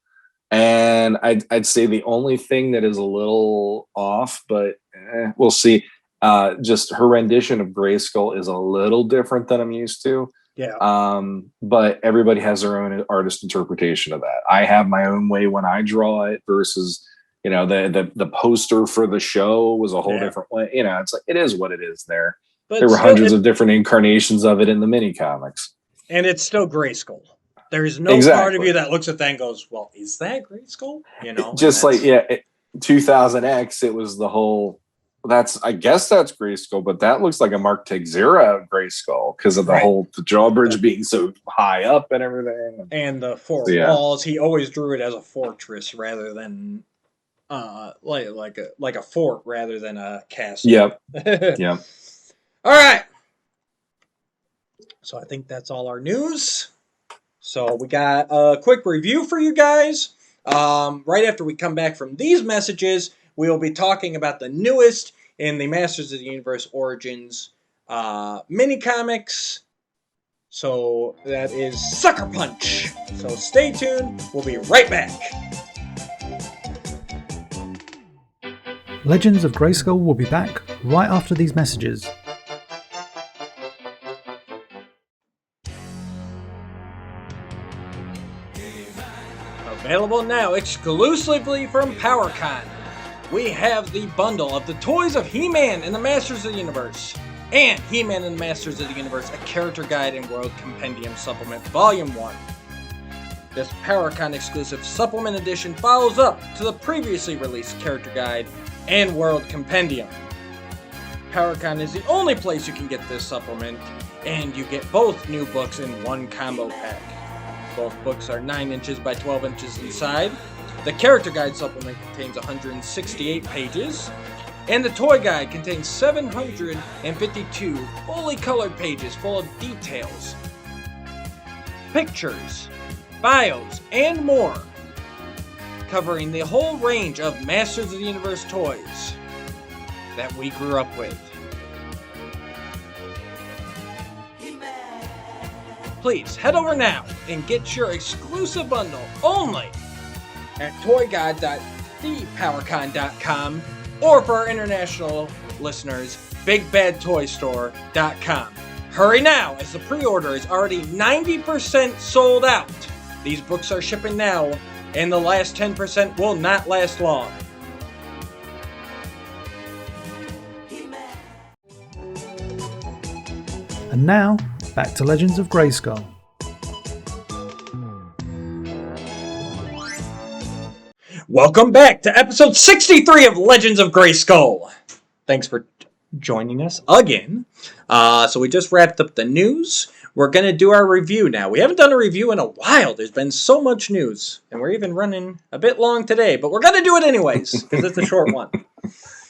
And I'd say the only thing that is a little off, but we'll see. Just her rendition of Grayskull is a little different than I'm used to. Yeah. But everybody has their own artist interpretation of that. I have my own way when I draw it versus, the poster for the show was a whole different way. It's like, it is what it is there. But there were hundreds of different incarnations of it in the mini comics. And it's still Grayskull. There's no part of you that looks at that and goes, well, is that Grayskull? Just like, 2000X, it was the whole, I guess that's Grayskull, but that looks like a Mark Texera Grayskull because of the drawbridge being so high up and everything. And the four walls, he always drew it as a fortress rather than like a fort rather than a castle. Yep. Yep. All right. So I think that's all our news. So we got a quick review for you guys. Right after we come back from these messages, we will be talking about the newest in the Masters of the Universe Origins mini comics. So that is Sucker Punch. So stay tuned. We'll be right back. Legends of Grayskull will be back right after these messages. Available now exclusively from PowerCon. we have the bundle of the Toys of He-Man and the Masters of the Universe, and He-Man and the Masters of the Universe, a character guide and world compendium supplement, Volume 1. This PowerCon exclusive supplement edition follows up to the previously released character guide and world compendium. PowerCon is the only place you can get this supplement, and you get both new books in one combo pack. Both books are 9 inches by 12 inches inside. The character guide supplement contains 168 pages, and the toy guide contains 752 fully colored pages full of details, pictures, bios, and more, covering the whole range of Masters of the Universe toys that we grew up with. Please head over now and get your exclusive bundle only at toyguide.thepowercon.com, or for our international listeners, bigbadtoystore.com. Hurry now, as the pre-order is already 90% sold out. These books are shipping now, and the last 10% will not last long. And now, back to Legends of Grayskull. Welcome back to episode 63 of Legends of Grayskull. Thanks for joining us again. So we just wrapped up the news. We're going to do our review now. We haven't done a review in a while. There's been so much news, and we're even running a bit long today, but we're going to do it anyways, because it's a short one.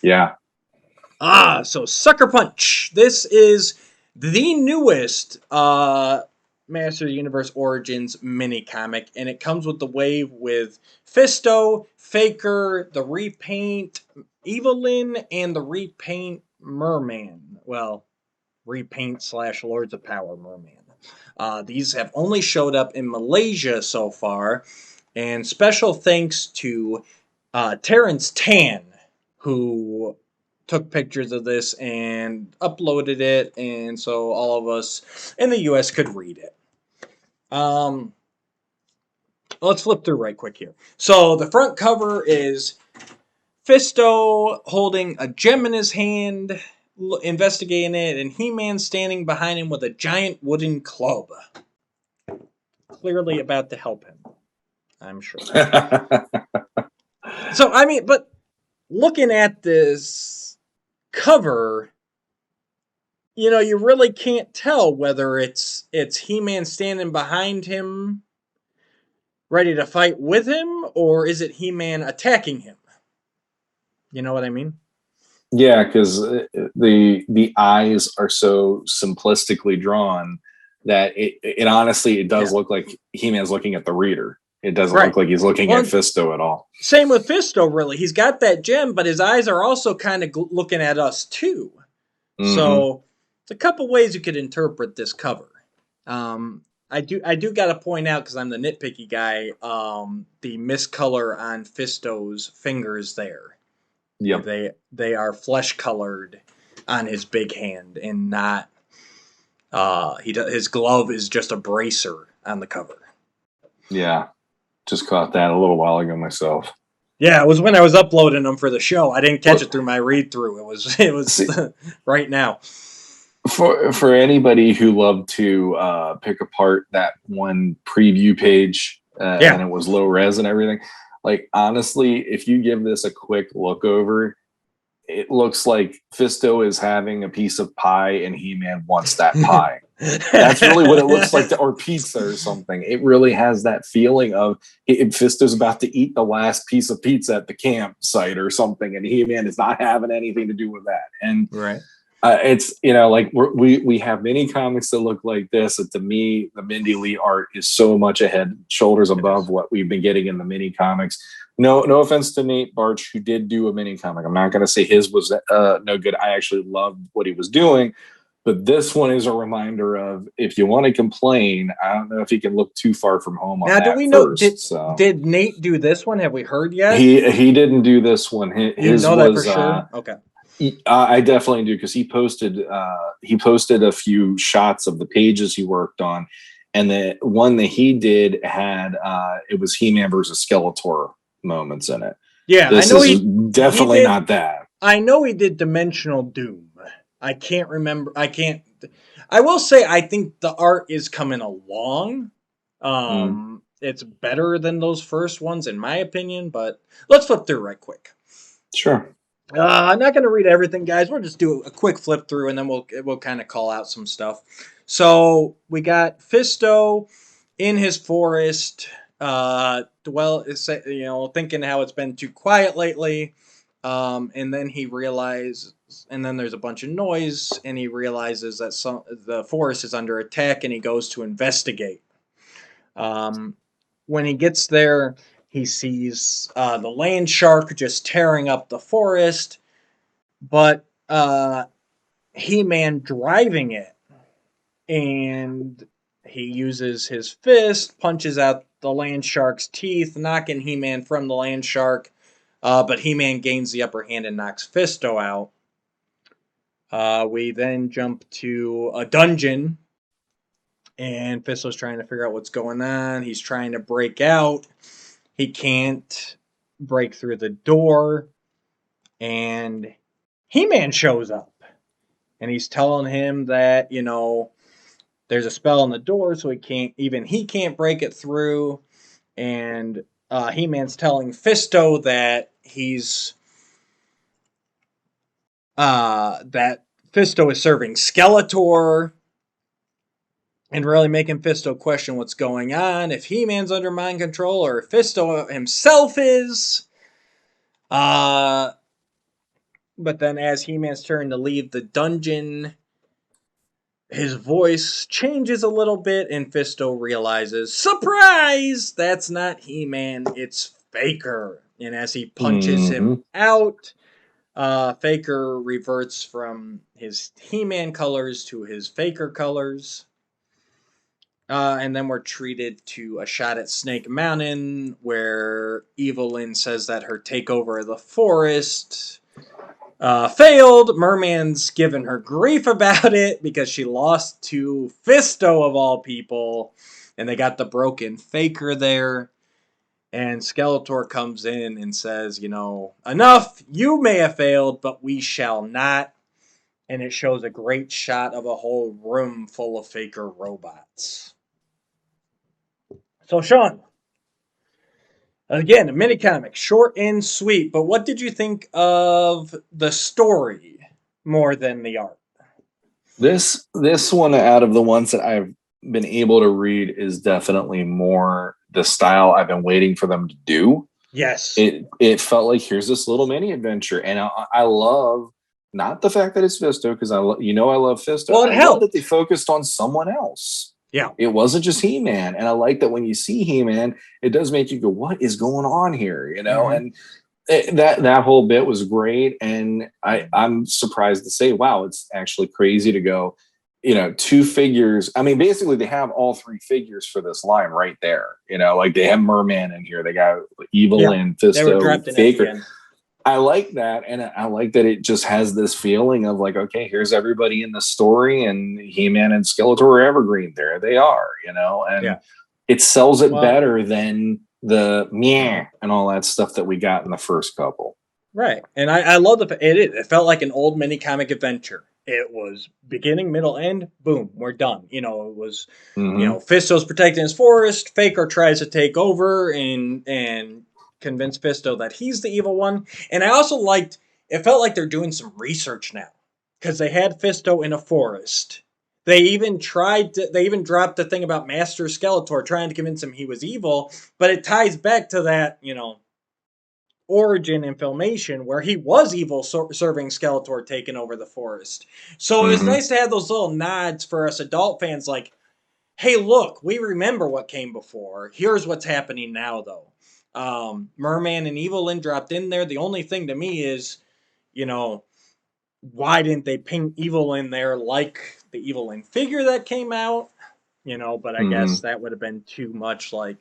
Yeah. So Sucker Punch. This is the newest Master of the Universe Origins mini-comic, and it comes with the wave with Fisto, Faker, the repaint Evelyn, and the repaint Merman. Well, repaint / Lords of Power Merman. These have only showed up in Malaysia so far, and special thanks to Terrence Tan, who took pictures of this and uploaded it, and so all of us in the US could read it. Let's flip through right quick here. So the front cover is Fisto holding a gem in his hand, investigating it, and He-Man standing behind him with a giant wooden club. Clearly about to help him, I'm sure. So, I mean, but looking at this cover, you know, you really can't tell whether it's He-Man standing behind him, ready to fight with him, or is it He-Man attacking him? You know what I mean? Yeah, because the eyes are so simplistically drawn that it honestly, it does look like He-Man's looking at the reader. It doesn't look like he's looking at Fisto at all. Same with Fisto, really. He's got that gem, but his eyes are also kind of looking at us, too. Mm-hmm. So, it's a couple ways you could interpret this cover. I do got to point out, because I'm the nitpicky guy, the miscolor on Fisto's fingers there. Yep. They are flesh colored on his big hand, and not his glove is just a bracer on the cover. Yeah, just caught that a little while ago myself. Yeah, it was when I was uploading them for the show. I didn't catch it through my read through. It was right now. For anybody who loved to pick apart that one preview page and it was low res and everything, like, honestly, if you give this a quick look over, it looks like Fisto is having a piece of pie and He-Man wants that pie. That's really what it looks like, or pizza or something. It really has that feeling of Fisto's about to eat the last piece of pizza at the campsite or something, and He-Man is not having anything to do with that. And it's, you know, like we have many comics that look like this, and to me, the Mindy Lee art is so much ahead, shoulders above what we've been getting in the mini comics. No offense to Nate Barch, who did do a mini comic. I'm not going to say his was no good. I actually loved what he was doing, but this one is a reminder of, if you want to complain, I don't know if you can look too far from home on now, that. Do we know? Did Nate do this one? Have we heard yet? He didn't do this one. His you know was, that for sure? Okay. I definitely do, because he posted a few shots of the pages he worked on, and the one that he did had it was He-Man versus Skeletor moments in it. Yeah, This I know is he definitely did, not that. I know he did Dimensional Doom. I can't remember. I will say I think the art is coming along. It's better than those first ones in my opinion, but let's flip through right quick. Sure. I'm not going to read everything, guys. We'll just do a quick flip through, and then we'll kind of call out some stuff. So we got Fisto in his forest, thinking how it's been too quiet lately, and then he realizes, and then there's a bunch of noise, and he realizes that the forest is under attack, and he goes to investigate. When he gets there, he sees the land shark just tearing up the forest, but He-Man driving it. And he uses his fist, punches out the land shark's teeth, knocking He-Man from the land shark. But He-Man gains the upper hand and knocks Fisto out. We then jump to a dungeon, and Fisto's trying to figure out what's going on. He's trying to break out. He can't break through the door, and He-Man shows up. And he's telling him that, there's a spell on the door, so he can't break it through. And He-Man's telling Fisto that that Fisto is serving Skeletor, and really making Fisto question what's going on, if He-Man's under mind control or if Fisto himself is. But then as He-Man's turn to leave the dungeon, his voice changes a little bit, and Fisto realizes, surprise! That's not He-Man, it's Faker. And as he punches him out, Faker reverts from his He-Man colors to his Faker colors. And then we're treated to a shot at Snake Mountain, where Evelyn says that her takeover of the forest failed. Merman's given her grief about it because she lost to Fisto of all people, and they got the broken Faker there. And Skeletor comes in and says, enough, you may have failed, but we shall not. And it shows a great shot of a whole room full of Faker robots. So, Sean, again, a mini-comic, short and sweet, but what did you think of the story more than the art? This one, out of the ones that I've been able to read, is definitely more the style I've been waiting for them to do. Yes. It felt like, here's this little mini adventure, and I love not the fact that it's Fisto, because I love Fisto. Well, it I helped love that they focused on someone else. Yeah. It wasn't just He-Man. And I like that when you see He-Man, it does make you go, what is going on here? And that whole bit was great. And I'm surprised to say, wow, it's actually crazy to go, two figures. I mean, basically they have all three figures for this line right there. Like they have Merman in here. They got Evelyn, Fisto, Faker. I like that, and I like that it just has this feeling of like, okay, here's everybody in the story, and He-Man and Skeletor are evergreen. There they are, and it sells it better than the meh and all that stuff that we got in the first couple. Right, and I love it felt like an old mini comic adventure. It was beginning, middle, end. Boom, we're done. It was, Fisto's protecting his forest. Faker tries to take over and convince Fisto that he's the evil one. And I also it felt like they're doing some research now, because they had Fisto in a forest. They even dropped the thing about Master Skeletor, trying to convince him he was evil, but it ties back to that, origin in Filmation where he was evil, serving Skeletor, taking over the forest. So it was nice to have those little nods for us adult fans, like, hey, look, we remember what came before. Here's what's happening now, though. Merman and Evelyn dropped in there. The only thing to me is, why didn't they paint Evelyn there like the Evelyn figure that came out? But I guess that would have been too much like.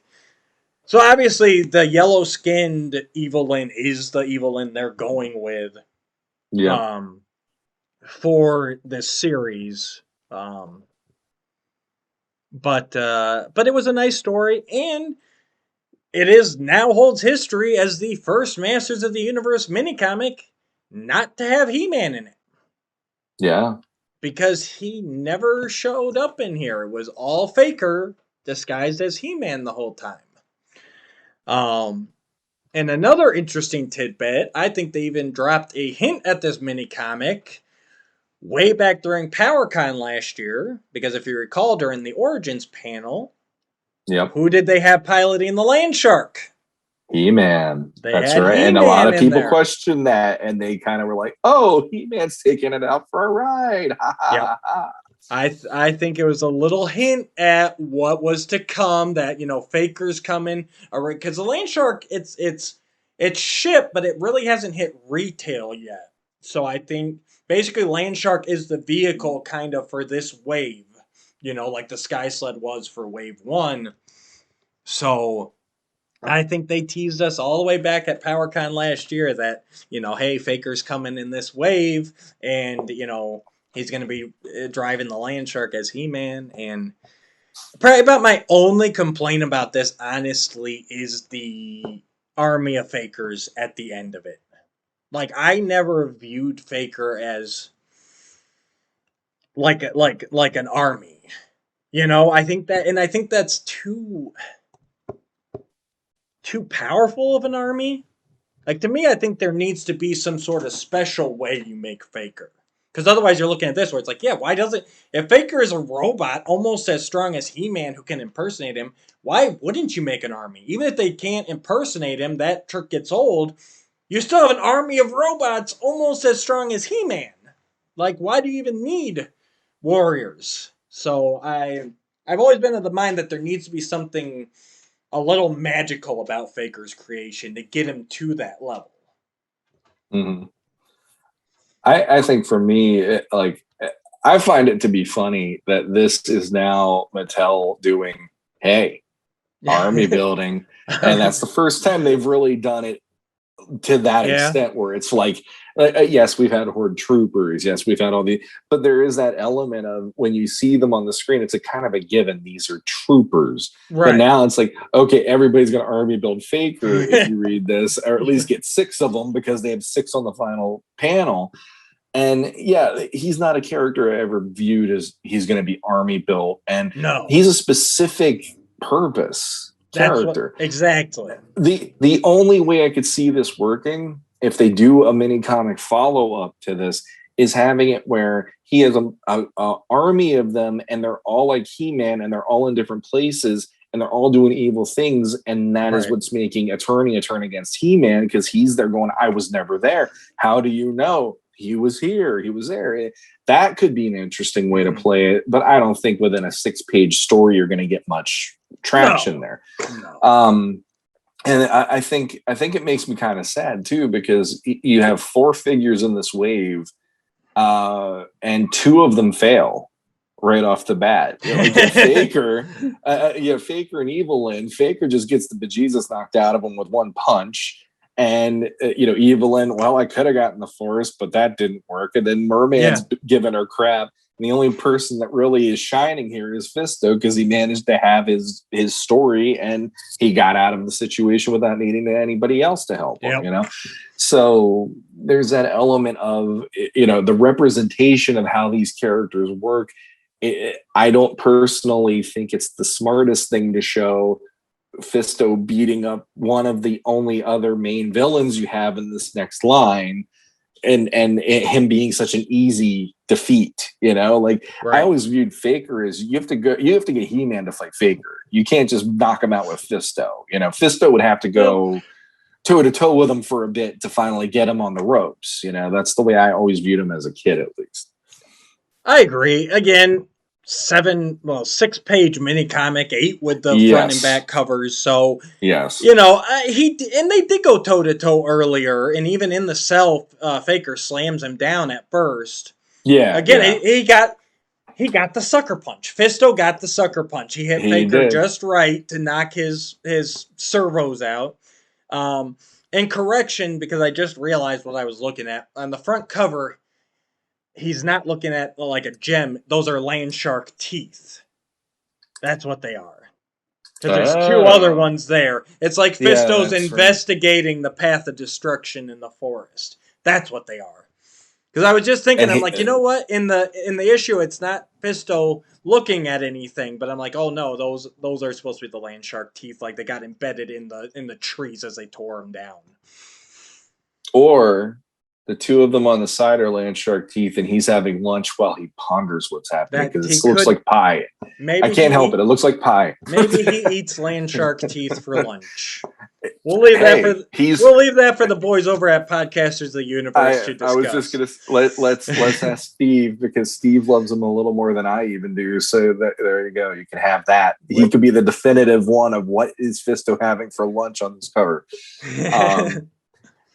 So obviously the yellow-skinned Evelyn is the Evelyn they're going with. Yeah. For this series. But it was a nice story, and it is now holds history as the first Masters of the Universe minicomic not to have He-Man in it. Yeah. Because he never showed up in here. It was all Faker disguised as He-Man the whole time. And another interesting tidbit, I think they even dropped a hint at this mini-comic way back during PowerCon last year, because if you recall, during the Origins panel, Yep. who did they have piloting the Land Shark? He-Man. They That's had right. And a He-Man lot of in people there. questioned that, and they kind of were like, "Oh, He-Man's taking it out for a ride." Yep. I think it was a little hint at what was to come, that, you know, Faker's coming, because the Land Shark, it's shipped, but it really hasn't hit retail yet. So I think basically Land Shark is the vehicle kind of for this wave, you know, like the Sky Sled was for Wave 1. So I think they teased us all the way back at PowerCon last year that, you know, hey, Faker's coming in this wave, and, you know, he's going to be driving the Land Shark as He-Man. And probably about my only complaint about this, honestly, is the army of Fakers at the end of it. Like, I never viewed Faker as like an army. You know, I think that's too powerful of an army. Like, to me, I think there needs to be some sort of special way you make Faker. Because otherwise you're looking at this where it's like, yeah, why doesn't... If Faker is a robot almost as strong as He-Man who can impersonate him, why wouldn't you make an army? Even if they can't impersonate him, that trick gets old. You still have an army of robots almost as strong as He-Man. Like, why do you even need warriors? So I've always been of the mind that there needs to be something a little magical about Faker's creation to get him to that level. Mm-hmm. I think for me, I find it to be funny that this is now Mattel doing, hey, army building. And that's the first time they've really done it to that extent where it's like, yes, we've had Horde Troopers. Yes, we've had all the, but there is that element of when you see them on the screen, it's a kind of a given. These are troopers. Right. But now it's like, okay, everybody's going to army build Faker if you read this, or at least get 6 of them because they have 6 on the final panel. And yeah, he's not a character I ever viewed as he's going to be army built. And he's a specific purpose character. Exactly. The only way I could see this working, if they do a mini comic follow-up to this, is having it where he has a army of them and they're all like He-Man and they're all in different places and they're all doing evil things, and that is what's making Attorney a turn against He-Man, because he's there going, I was never there. How do you know? He was here. He was there. That could be an interesting way to play it, but I don't think within a 6-page story you're going to get much traction there. No. And I think it makes me kind of sad too, because you have 4 figures in this wave, and 2 of them fail right off the bat. You know, like Faker, Faker and Evelyn. Faker just gets the bejesus knocked out of him with 1 punch. And, Evelyn, well, I could have gotten the forest, but that didn't work. And then Merman's giving her crap. And the only person that really is shining here is Fisto, because he managed to have his story and he got out of the situation without needing anybody else to help him, So there's that element of, the representation of how these characters work. I don't personally think it's the smartest thing to show Fisto beating up one of the only other main villains you have in this next line, and him being such an easy defeat. I always viewed Faker as you have to get He-Man to fight Faker. You can't just knock him out with Fisto. Fisto would have to go toe to toe with him for a bit to finally get him on the ropes. That's the way I always viewed him as a kid, at least. I agree. Again, 6-page mini comic, 8 with the front and back covers. So yes, they did go toe to toe earlier, and even in the cell, Faker slams him down at first. Yeah. Again, he got the sucker punch. Fisto got the sucker punch. He hit Faker just right to knock his servos out. And correction, because I just realized what I was looking at on the front cover. He's not looking at like a gem. Those are land shark teeth. That's what they are. Because there's two other ones there. It's like Fisto's that's investigating the path of destruction in the forest. That's what they are. Because I was just thinking, And I'm he- like, you know what? In the issue, it's not Fisto looking at anything, but I'm like, oh no, those are supposed to be the land shark teeth. Like they got embedded in the trees as they tore them down. Or the two of them on the side are land shark teeth, and he's having lunch while he ponders what's happening That because he it looks could- like pie. Maybe I can't help it. It looks like pie. Maybe he eats land shark teeth for lunch. We'll leave Hey, that for the boys over at Podcasters of the Universe to discuss. I was just gonna let's ask Steve, because Steve loves him a little more than I even do. So there you go. You can have that. He could be the definitive one of what is Fisto having for lunch on this cover.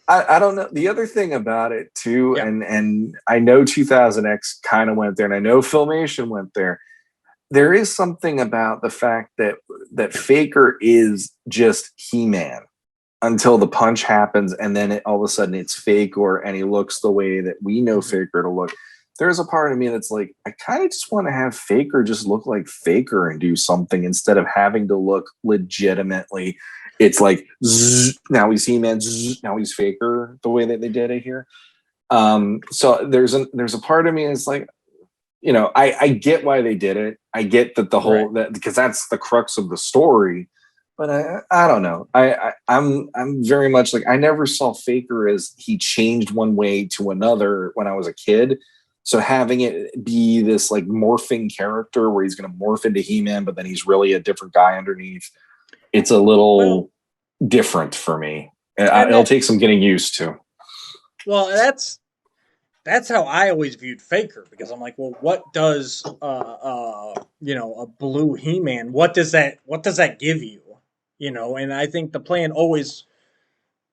I don't know. The other thing about it too, Yeah. and I know 2000X kind of went there, and I know Filmation went there. There is something about the fact that Faker is just He-Man until the punch happens, and then all of a sudden it's Faker, and he looks the way that we know Faker to look. There's a part of me that's like, I kind of just want to have Faker just look like Faker and do something instead of having to look legitimately. It's like, zzz, now he's He-Man, zzz, now he's Faker, the way that they did it here. So there's a part of me that's like, you know, I get why they did it. I get that the whole that because that's the crux of the story. But I don't know. I'm very much like, I never saw Faker as he changed one way to another when I was a kid. So having it be this like morphing character where he's going to morph into He-Man, but then he's really a different guy underneath, it's a little different for me. It'll take some getting used to. Well, that's how I always viewed Faker, because I'm like, well, what does a blue He-Man, what does that give you? You know, and I think the plan always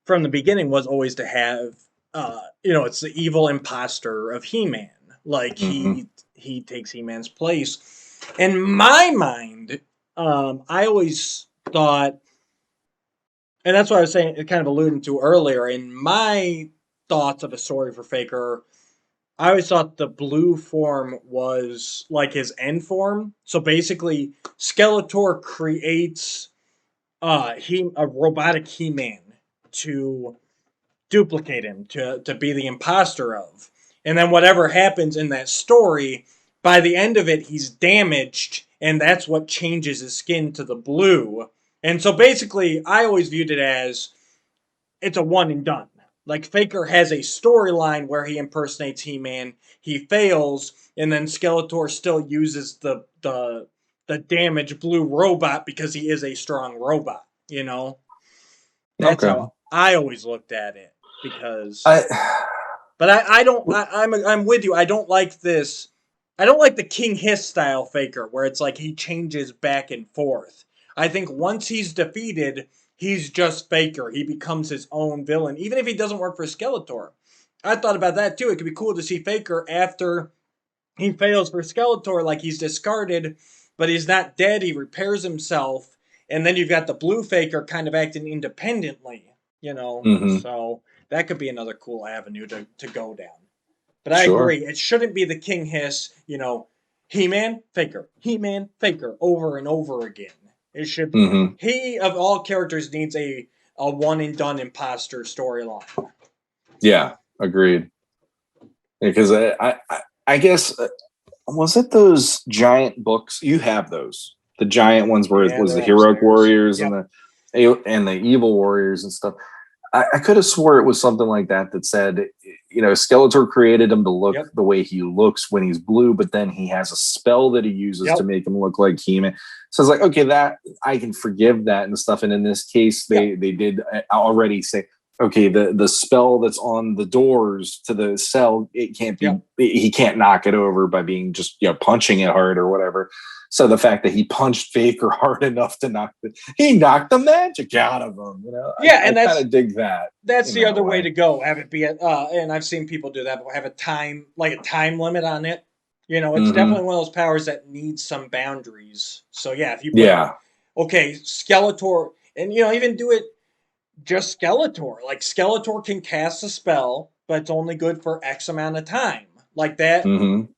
from the beginning was always to have it's the evil imposter of He-Man. Like he takes He-Man's place. In my mind, I always thought, and that's what I was saying, kind of alluding to earlier, in my thoughts of a story for Faker, I always thought the blue form was like his end form. So basically, Skeletor creates a robotic He-Man to duplicate him, to be the imposter of. And then whatever happens in that story, by the end of it, he's damaged, and that's what changes his skin to the blue. And so basically, I always viewed it as it's a one and done. Like, Faker has a storyline where he impersonates He-Man, he fails, and then Skeletor still uses the damaged blue robot because he is a strong robot, you know? That's how I always looked at it. Because I'm with you. I don't like this. I don't like the King Hiss style Faker where it's like he changes back and forth. I think once he's defeated, he's just Faker. He becomes his own villain, even if he doesn't work for Skeletor. I thought about that too. It could be cool to see Faker after he fails for Skeletor, like he's discarded, but he's not dead. He repairs himself, and then you've got the blue Faker kind of acting independently, you know. So that could be another cool avenue to go down. But I agree, it shouldn't be the King Hiss, He-Man, Faker, over and over again. It should be, he, of all characters, needs a one-and-done imposter storyline. Yeah, agreed. Because I guess, was it those giant books? You have those. The giant ones where it was the Heroic Warriors and the Evil Warriors and stuff. I could have swore it was something like that said, Skeletor created him to look the way he looks when he's blue, but then he has a spell that he uses to make him look like He-Man. So it's like, okay, that I can forgive that and stuff. And in this case, they did already say, okay, the spell that's on the doors to the cell, it can't be, he can't knock it over by being just, punching it hard or whatever. So the fact that he punched Faker hard enough to he knocked the magic out of him, I kind of dig that. That's the other way to go. Have it be, and I've seen people do that, but have a time limit on it. It's definitely one of those powers that needs some boundaries. So if you okay, Skeletor, and even do it just Skeletor. Like, Skeletor can cast a spell, but it's only good for X amount of time. Like that,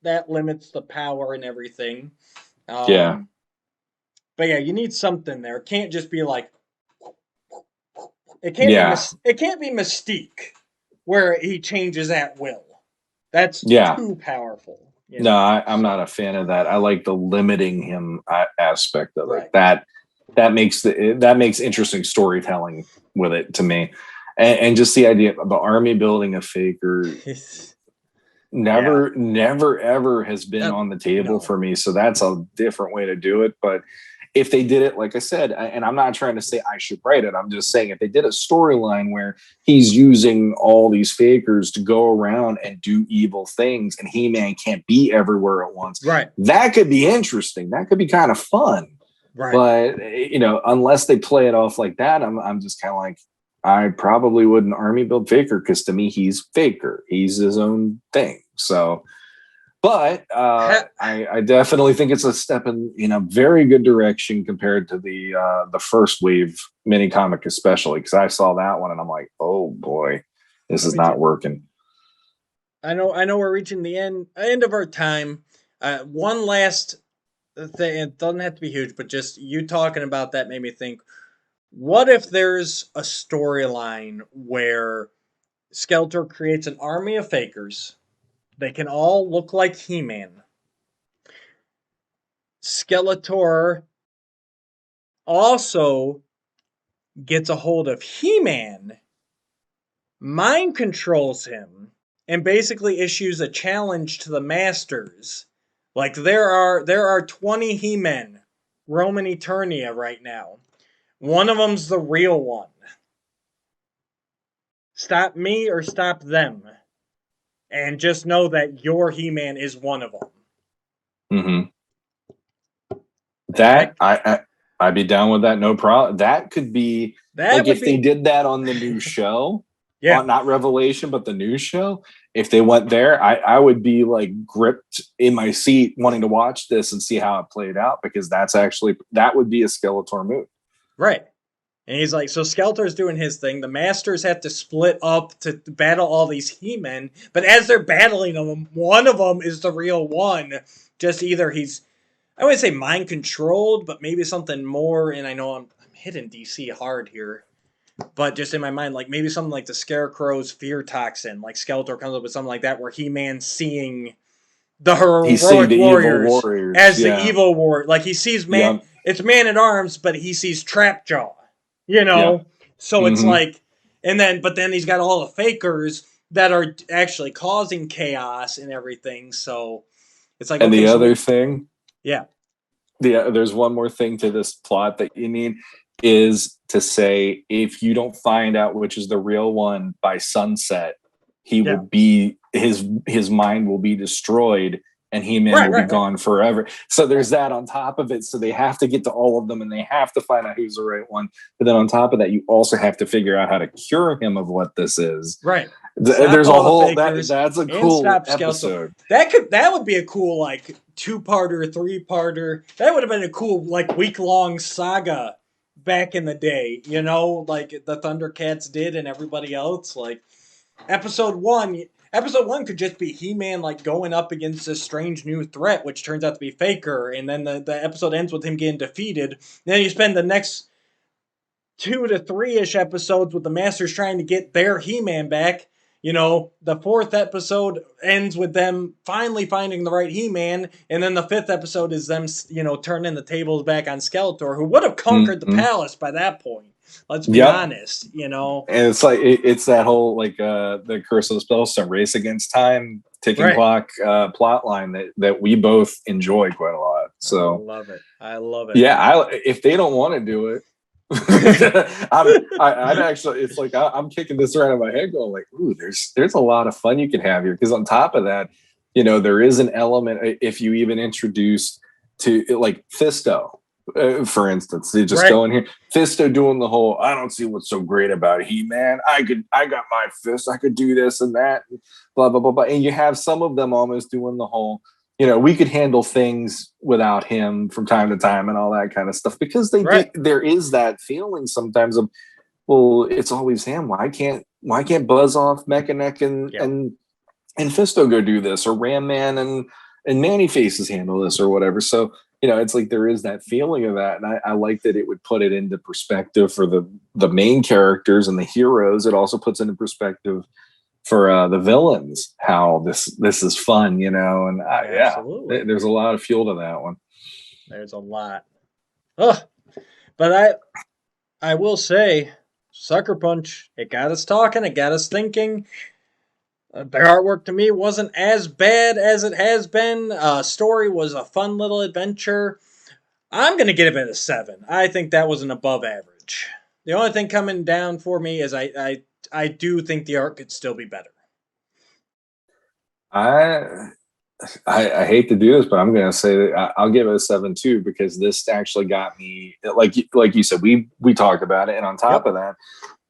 that limits the power and everything. But yeah, you need something there. It can't just be like it can't be Mystique where he changes at will. That's Yeah. too powerful. You No, know? I'm not a fan of that. I like the limiting him aspect of Right. it. That makes interesting storytelling with it to me, and just the idea of the army building a faker never ever has been on the table for me. So that's a different way to do it. But if they did it, like I said, and I'm not trying to say I should write it, I'm just saying if they did a storyline where he's using all these fakers to go around and do evil things and He-Man can't be everywhere at once, right? That could be interesting. That could be kind of fun. Right. But, unless they play it off like that, I'm just kind of like, I probably wouldn't army build Faker because to me, he's Faker. He's his own thing. So, but I definitely think it's a step in a very good direction compared to the first wave mini comic, especially because I saw that one and I'm like, oh boy, this is not working. I know we're reaching the end of our time. One last thing, it doesn't have to be huge, but just you talking about that made me think, what if there's a storyline where Skeletor creates an army of fakers? They can all look like He-Man. Skeletor also gets a hold of He-Man, mind controls him, and basically issues a challenge to the Masters. Like there are 20 He-Men roaming Eternia right now. One of them's the real one. Stop me or stop them. And just know that your He-Man is one of them. Mm-hmm. That I'd be down with that, no problem. That could be if they did that on the new show. Not Revelation, but the new show. If they went there, I would be like gripped in my seat wanting to watch this and see how it played out, because that would be a Skeletor move. Right. And he's like, so Skeletor's doing his thing. The Masters have to split up to battle all these He-Men. But as they're battling them, one of them is the real one. Just either I wouldn't say mind controlled, but maybe something more. And I know I'm hitting DC hard here. But just in my mind, like maybe something like the Scarecrow's fear toxin. Like Skeletor comes up with something like that where He-Man's seeing the heroic warriors as the evil warrior. Like he sees it's Man-at-Arms, but he sees Trapjaw. So it's like, but then he's got all the fakers that are actually causing chaos and everything. So it's like, and the other thing, there's one more thing to this plot that you need is to say, if you don't find out which is the real one by sunset, he will be his mind will be destroyed. And He-Man will be gone forever. So there's that on top of it. So they have to get to all of them and they have to find out who's the right one. But then on top of that, you also have to figure out how to cure him of what this is. Right. There's a whole that's a cool episode. That would be a cool like 2-parter, 3-parter. That would have been a cool like week-long saga back in the day, like the Thundercats did and everybody else. Like Episode 1 could just be He-Man like going up against this strange new threat, which turns out to be Faker, and then the episode ends with him getting defeated. Then you spend the next 2 to 3-ish episodes with the Masters trying to get their He-Man back. The 4th episode ends with them finally finding the right He-Man, and then the 5th episode is them, turning the tables back on Skeletor, who would have conquered the palace by that point. Let's be honest, And it's like it's that whole like the Curse of the Spellstone, Race Against Time, ticking clock plot line that we both enjoy quite a lot. So I love it. Yeah, if they don't want to do it, I'd actually. It's like I'm kicking this around in my head, going like, "Ooh, there's a lot of fun you can have here." Because on top of that, there is an element if you even introduce to like Fisto. For instance, they just go in here. Fisto doing the whole, I don't see what's so great about He-Man. I got my fist. I could do this and that, and blah, blah, blah, blah. And you have some of them almost doing the whole, we could handle things without him from time to time and all that kind of stuff. Because there is that feeling sometimes of, well, it's always him. Why can't Buzz Off, Mechaneck and Fisto go do this, or Ram Man and Manny Faces handle this or whatever. So it's like there is that feeling of that. And I like that it would put it into perspective for the main characters and the heroes. It also puts into perspective for the villains, how this is fun, and there's a lot of fuel to that one. There's a lot. But I will say, Sucker Punch, it got us talking, it got us thinking. Their artwork to me wasn't as bad as it has been. Story was a fun little adventure. I'm going to give it a 7. I think that was an above average. The only thing coming down for me is I do think the art could still be better. I hate to do this, but I'm going to say that I'll give it a 7 too, because this actually got me, like you said, we talked about it, and on top of that,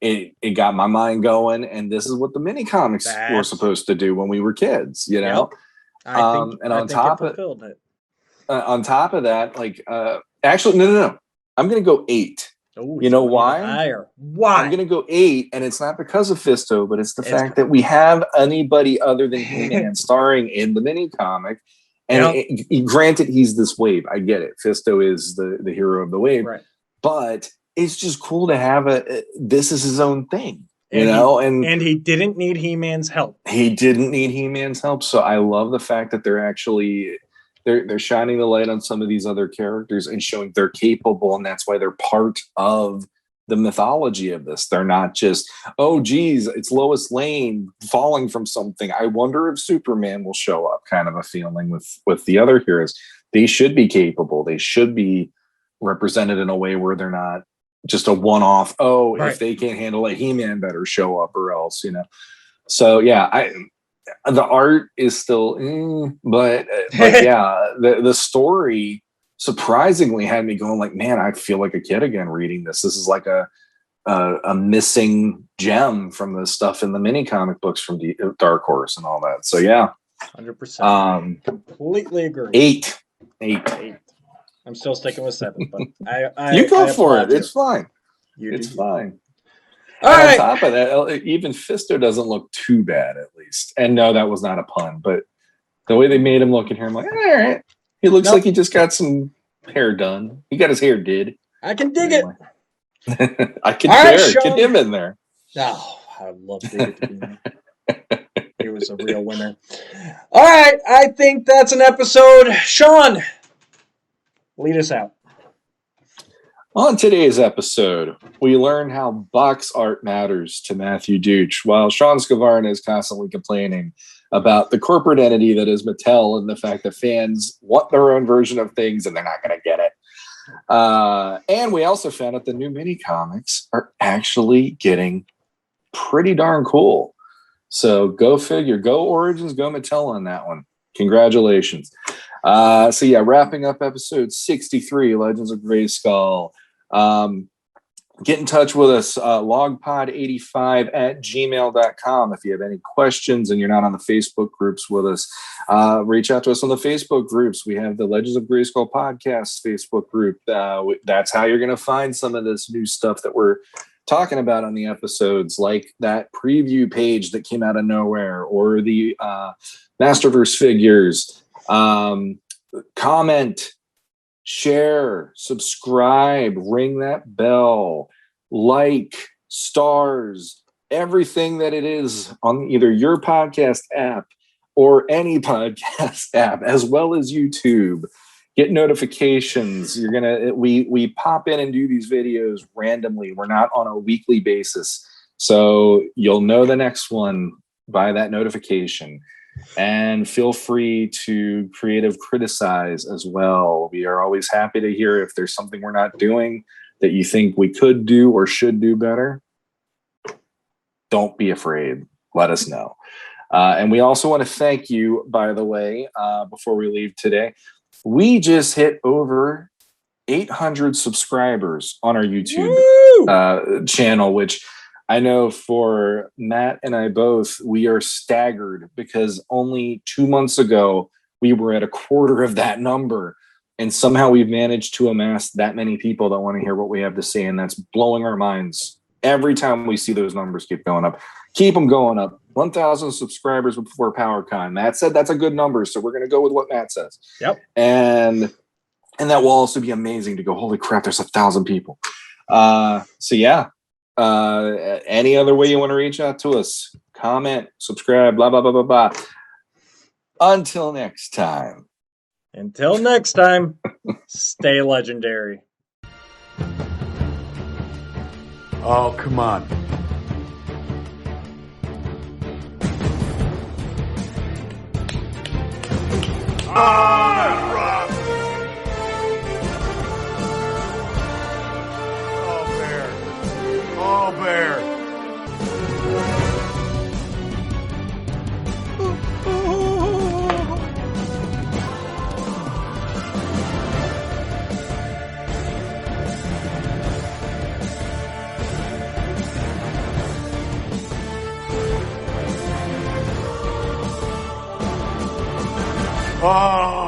it got my mind going, and this is what the mini comics were supposed to do when we were kids, Yep. I think it fulfilled it. On top of that, actually, no, I'm going to go 8. Ooh, you know why? Higher. Why? I'm going to go 8, and it's not because of Fisto, but it's the fact that we have anybody other than He-Man starring in the mini comic. And granted, he's this wave. I get it. Fisto is the hero of the wave. Right. But it's just cool to have this is his own thing, and he didn't need He-Man's help. He didn't need He-Man's help. So I love the fact that they're actually they're shining the light on some of these other characters and showing they're capable, and that's why they're part of the mythology of this. They're not just, oh geez, it's Lois Lane falling from something, I wonder if Superman will show up, kind of a feeling with the other heroes. They should be capable. They should be represented in a way where they're not just a one-off, if they can't handle it, He-Man better show up or else, So yeah, the art is still, but yeah, the story surprisingly had me going like, man, I feel like a kid again reading this. This is like a missing gem from the stuff in the mini comic books from Dark Horse and all that. So yeah, 100%. Completely agree. 8. I'm still sticking with 7, but you go for it. It's fine. It's fine. All right. On top of that, even Fisto doesn't look too bad, at least. And no, that was not a pun, but the way they made him look in here, I'm like, all right. He looks like he just got some hair done. He got his hair did. I can dig it. I can get him in there. Oh, I love David to be there. He was a real winner. All right. I think that's an episode. Sean, lead us out. On today's episode, we learn how box art matters to Matthew Deutsch, while Sean Scavarna is constantly complaining about the corporate entity that is Mattel and the fact that fans want their own version of things and they're not going to get it. And we also found out the new mini comics are actually getting pretty darn cool. So go figure, go Origins, go Mattel on that one. Congratulations. So yeah, wrapping up episode 63, Legends of Grayskull. Get in touch with us, logpod85@gmail.com. If you have any questions and you're not on the Facebook groups with us, reach out to us on the Facebook groups. We have the Legends of Grayskull podcast Facebook group. That's how you're going to find some of this new stuff that we're talking about on the episodes, like that preview page that came out of nowhere, or the Masterverse figures. Comment, share, subscribe, ring that bell, like, stars, everything that it is on either your podcast app or any podcast app, as well as YouTube. Get notifications. We pop in and do these videos randomly. We're not on a weekly basis. So you'll know the next one by that notification. And feel free to creative criticize as well. We are always happy to hear if there's something we're not doing that you think we could do or should do better. Don't be afraid. Let us know. And we also want to thank you, by the way, before we leave today. We just hit over 800 subscribers on our YouTube channel, which I know for Matt and I both, we are staggered because only 2 months ago, we were at a quarter of that number. And somehow we've managed to amass that many people that want to hear what we have to say. And that's blowing our minds every time we see those numbers keep going up. Keep them going up. 1,000 subscribers before PowerCon. Matt said that's a good number. So we're going to go with what Matt says. Yep. And And that will also be amazing to go, holy crap, there's 1,000 people. So yeah, any other way you want to reach out to us, comment, subscribe, blah, blah, blah, blah, blah. Until next time. Until next time, stay legendary. Oh, come on. Oh, bear. Oh.